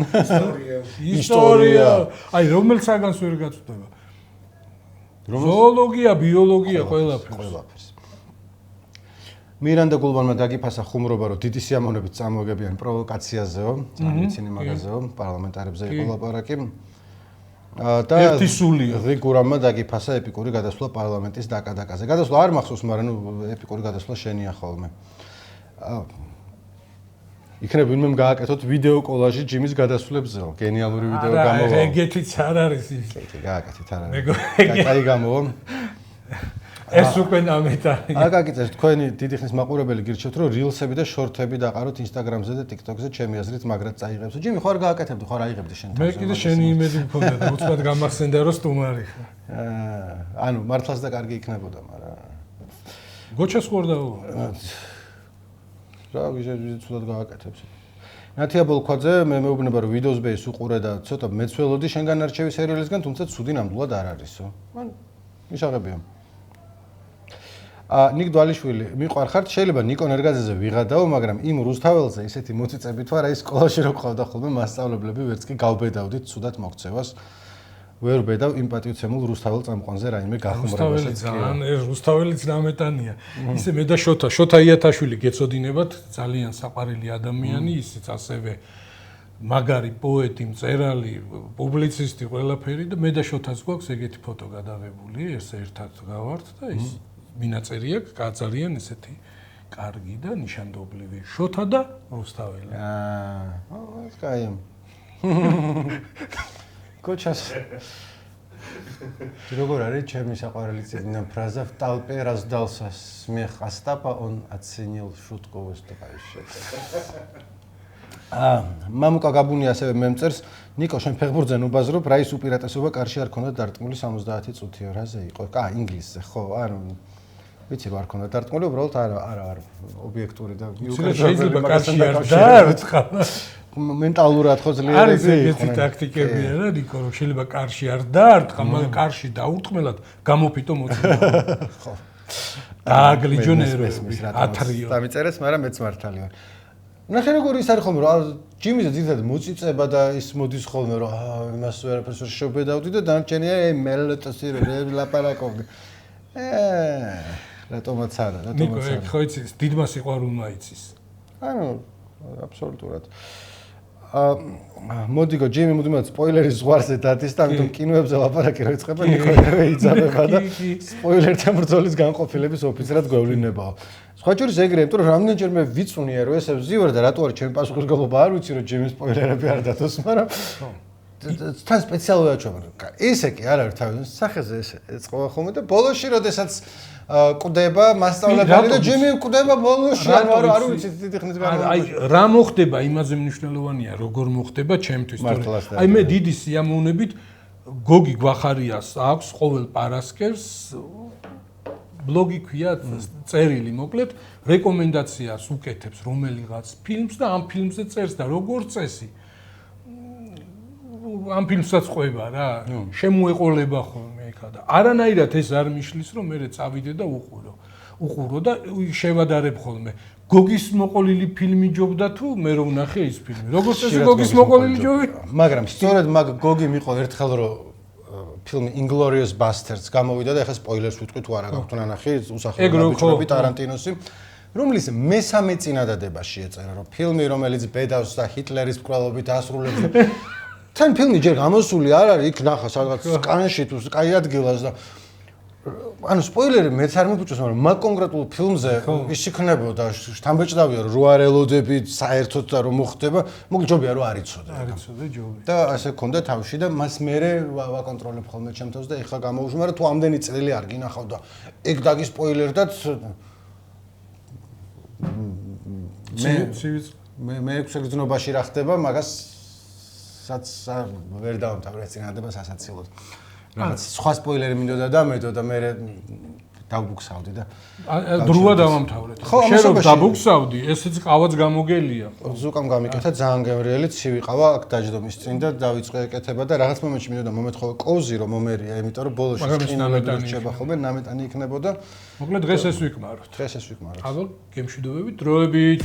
ისტორია, აი რომელ საგანს ვერ გაწუდება. ზოოლოგია, ბიოლოგია, ყველაფერს. მირანდა გულბანმა დაგიფასა ხუმრობა, რომ დიდი სიამოვნებით წამოაგებიან პროვოკაციაზეო, სამეცნიერო მაგაზეო, პარლამენტარებზე იყო ლაპარაკი. და ერთი სულია რიგურამმა დაგიფასა ეპიკური გადასვლა პარლამენტის დაკადაკაზე. გადასვლა არ მახსოვს, მაგრამ ეპიკური გადასვლა შენია ხოლმე. იქნებ ვინმე გააკეთოთ ვიდეო კოლაჟი ჯიმის გადასვლებზეო. გენიალური ვიდეო გამოვა. ეგეთიც არ არის ის. კი, გააკეთეთ არ არის. კაი გამოვა. ეს უკვე ნამეტარი. აკაკიწეს თქვენი დიდი ხნის მაყურებელი გირჩევთ რომ rilsები და short-ები დაყაროთ Instagram-ზე და TikTok-ზე ჩემი აზრით მაგრად წაიღებსო. ჯიმი ხო არ გააკეთებდი, ხო არ აიღებდი შენ თავს. მე კიდე შენი იმედი მქონდა და უცბად გამახსენდა რომ სტუმარი ხარ. ანუ მართლაც და კარგი იქნებოდა, მაგრამ გოჩას ხო არ დავა. რა ვიზეთ ცუდად გააკეთებს. ნათია ბოლქვაძე მე მეუბნება რომ Windows Base უყურე და ცოტა მეცველოდი შენგან არჩევის სერიალისგან, თუმცა ცუდი ნამდვილად არ არისო. მან მისაღებია. ნიკ დვალიშვილი მიყვარხართ შეიძლება ნიკონ ერგაძეზე ვიღადაო მაგრამ იმ რუსთაველზე ისეთი მოწიწებით ვარ აი სკოლაში რო ყავდა ხოლმე მასწავლებლები ვერც კი გავბედავდით ცუდად მოქცევას ვერ ბედავ იმ პატივცემულ რუსთაველ წამყვანზე რაიმე გახუმრებასაც ძალიან რუსთაველიც ნამეტანია ისე მე და შოთა იათაშვილი გეწოდინებათ ძალიან საყვარელი ადამიანი ისიც ასევე მაგარი პოეტი მწერალი პუბლიცისტი ყველაფერი და მე და შოთაც გვაქვს ეგეთი ფოტო გადაღებული ეს ერთად გავართ და ის მინაწერი აქვს ძალიან ესეთი კარგი და ნიშანდობლივი შოთა და რუსთაველი. კაი. კოჩას. როგორ არის ჩემი საყვარელი წიგნი ფრაზა вталпе раздался смех Остапа он оценил шутку выступающего. მამუკა გაბუნი ასევე მემწერს ნიკო შენ ფეხბურთზე უბაზრობ რა ის უპირატესობა კარში არ ქონდა დარტყმული 70 წუთიო რაზე იყო? ინგლისზე ხო ანუ ვიცი რა არ ქონდა დარტყმული უბრალოდ არა ობიექტური და შეიძლება კარში არ დაარტყა მენტალურად ხო ძლიერები არის ეგეთი ტაქტიკებია რა ნიკო რომ შეიძლება კარში არ დაარტყა მაგრამ კარში დაურტყმელად გამოფიტო მოწმობა ხო დააგლიჯონერები ათრიო დამიწერეს მაგრამ მეც მართალი ვარ ნახე როგორ ის არის ხოლმე რა ჯიმიზე ძირითადად მოწიწება და ის მოდის ხოლმე რომ იმას ვერაფერს ვერ შობედავდი და დანარჩენია მელოტოსი რომ ლაპარაკობდი რატომაც არა ნიკო ხო იცის დიდმა სიყვარულმა იცის ანუ აბსოლუტურად მოდიგო ჯიმი მუდმივად სპოილერის ზღვარზე დადის და ამიტომ კინოებზე ლაპარაკი რო იწყება ნიკო ეგრევე იძაბება და სპოილერთა ბრძოლის განყოფილების ოფიცრად გვევლინებაო სხვა შორის ეგრე იმიტომ რომ რამდენჯერმე ვიწუნია რომ ესე ვზივარ და რატო არის ჩემი პასუხისმგებლობა არ ვიცი რომ ჯიმის სპოილერები არ დათოს მაგრამ თან სპეციალურად აჩვენა ესე კი არ არის თავის სახეზე ესე ეწყობა ხოლმე და ბოლოში როდესაც კვდება მასწავლებელი და ჯიმი კვდება ბოლოში არ ვიცი დიდი ხნის განმავლობაში აი რა მოხდება იმაზე მნიშვნელოვანია როგორ მოხდება ჩემთვის აი მე დიდი სიამოვნებით გოგი გვახარიას აქვს ყოველ პარასკევს ბლოგი ქვია წერილი მოკლედ რეკომენდაციას უკეთებს რომელიღაც ფილმს და ამ ფილმზე წერს და როგორ წესი ამ ფილმსაც ყვება რა შემოეყოლება ხოლმე ეხა და არანაირად ეს არ მიშლის რომ მე წავიდე და უყურო და შევადარებ ხოლმე გოგის მოყოლილი ფილმი ჯობდა თუ მე რომ ვნახე ის ფილმი როგორ წესი გოგის მოყოლილი ჯობი მაგრამ სწორედ მაგ გოგი მიყო ერთხელ რომ ფილმი Inglourious Basterds გამოვიდა და ეხლა სპოილერს ვიტყვი თუ არა გაქვთ ნანახი უსახელო ნაბიჯები ტარანტინოსი რომლის მესამე წინადადებაში ეწერა, რომ ფილმი, რომელიც ბედავს და ჰიტლერის მკვლელობით ასრულებს თან ფილმი ჯერ გამოსული არ არის, იქ ნახა სადღაც სკანში თუ კაი ადგილას და ანუ სპოილერი მეც არ მიფუჭოს, მაგრამ მაგ კონკრეტულ ფილმზე ის იქნებოდა შთამბეჭდავია რომ რო არ ელოდებით საერთოდ და რომ მოხდება, მოკლედ ჯობია რომ არ იცოდე. არ იცოდე ჯობია. და ასე ქონდა თავში და მას მერე ვაკონტროლებ ხოლმე ჩემთავს და ეხლა გამოუშვი, მაგრამ თუ ამდენი წელი არ გინახავ და ეგ დაგისპოილერდათ მე 6 გზნობაში რა ხდება, მაგასაც ვერ დავამთავრე წინადადებას ასაცილოდ. რაღაც სხვა სპოილერი მინდოდა და მეტო და მე დავბუქსავდი და დროა დავამთავრეთ. შენ რომ დაბუქსავდი, ესეც ყავაც გამოგელია. ზუკამ გამიკეთა ძალიან გემრიელი ცივი ყავა აქ დაჯდომის წინ და დავიწყე ეკეთება და რაღაც მომენტში მინდოდა მომეთხოვე კოზი რომ მომერია, იმიტომ რომ ბოლოში სკინამეტი რჩება ხოლმე, ნამეტანი იქნებოდა. მოკლედ დღეს ეს ვიკმაროთ. დღეს ეს ვიკმაროთ. აბა, გემშვიდობებით, დროებით.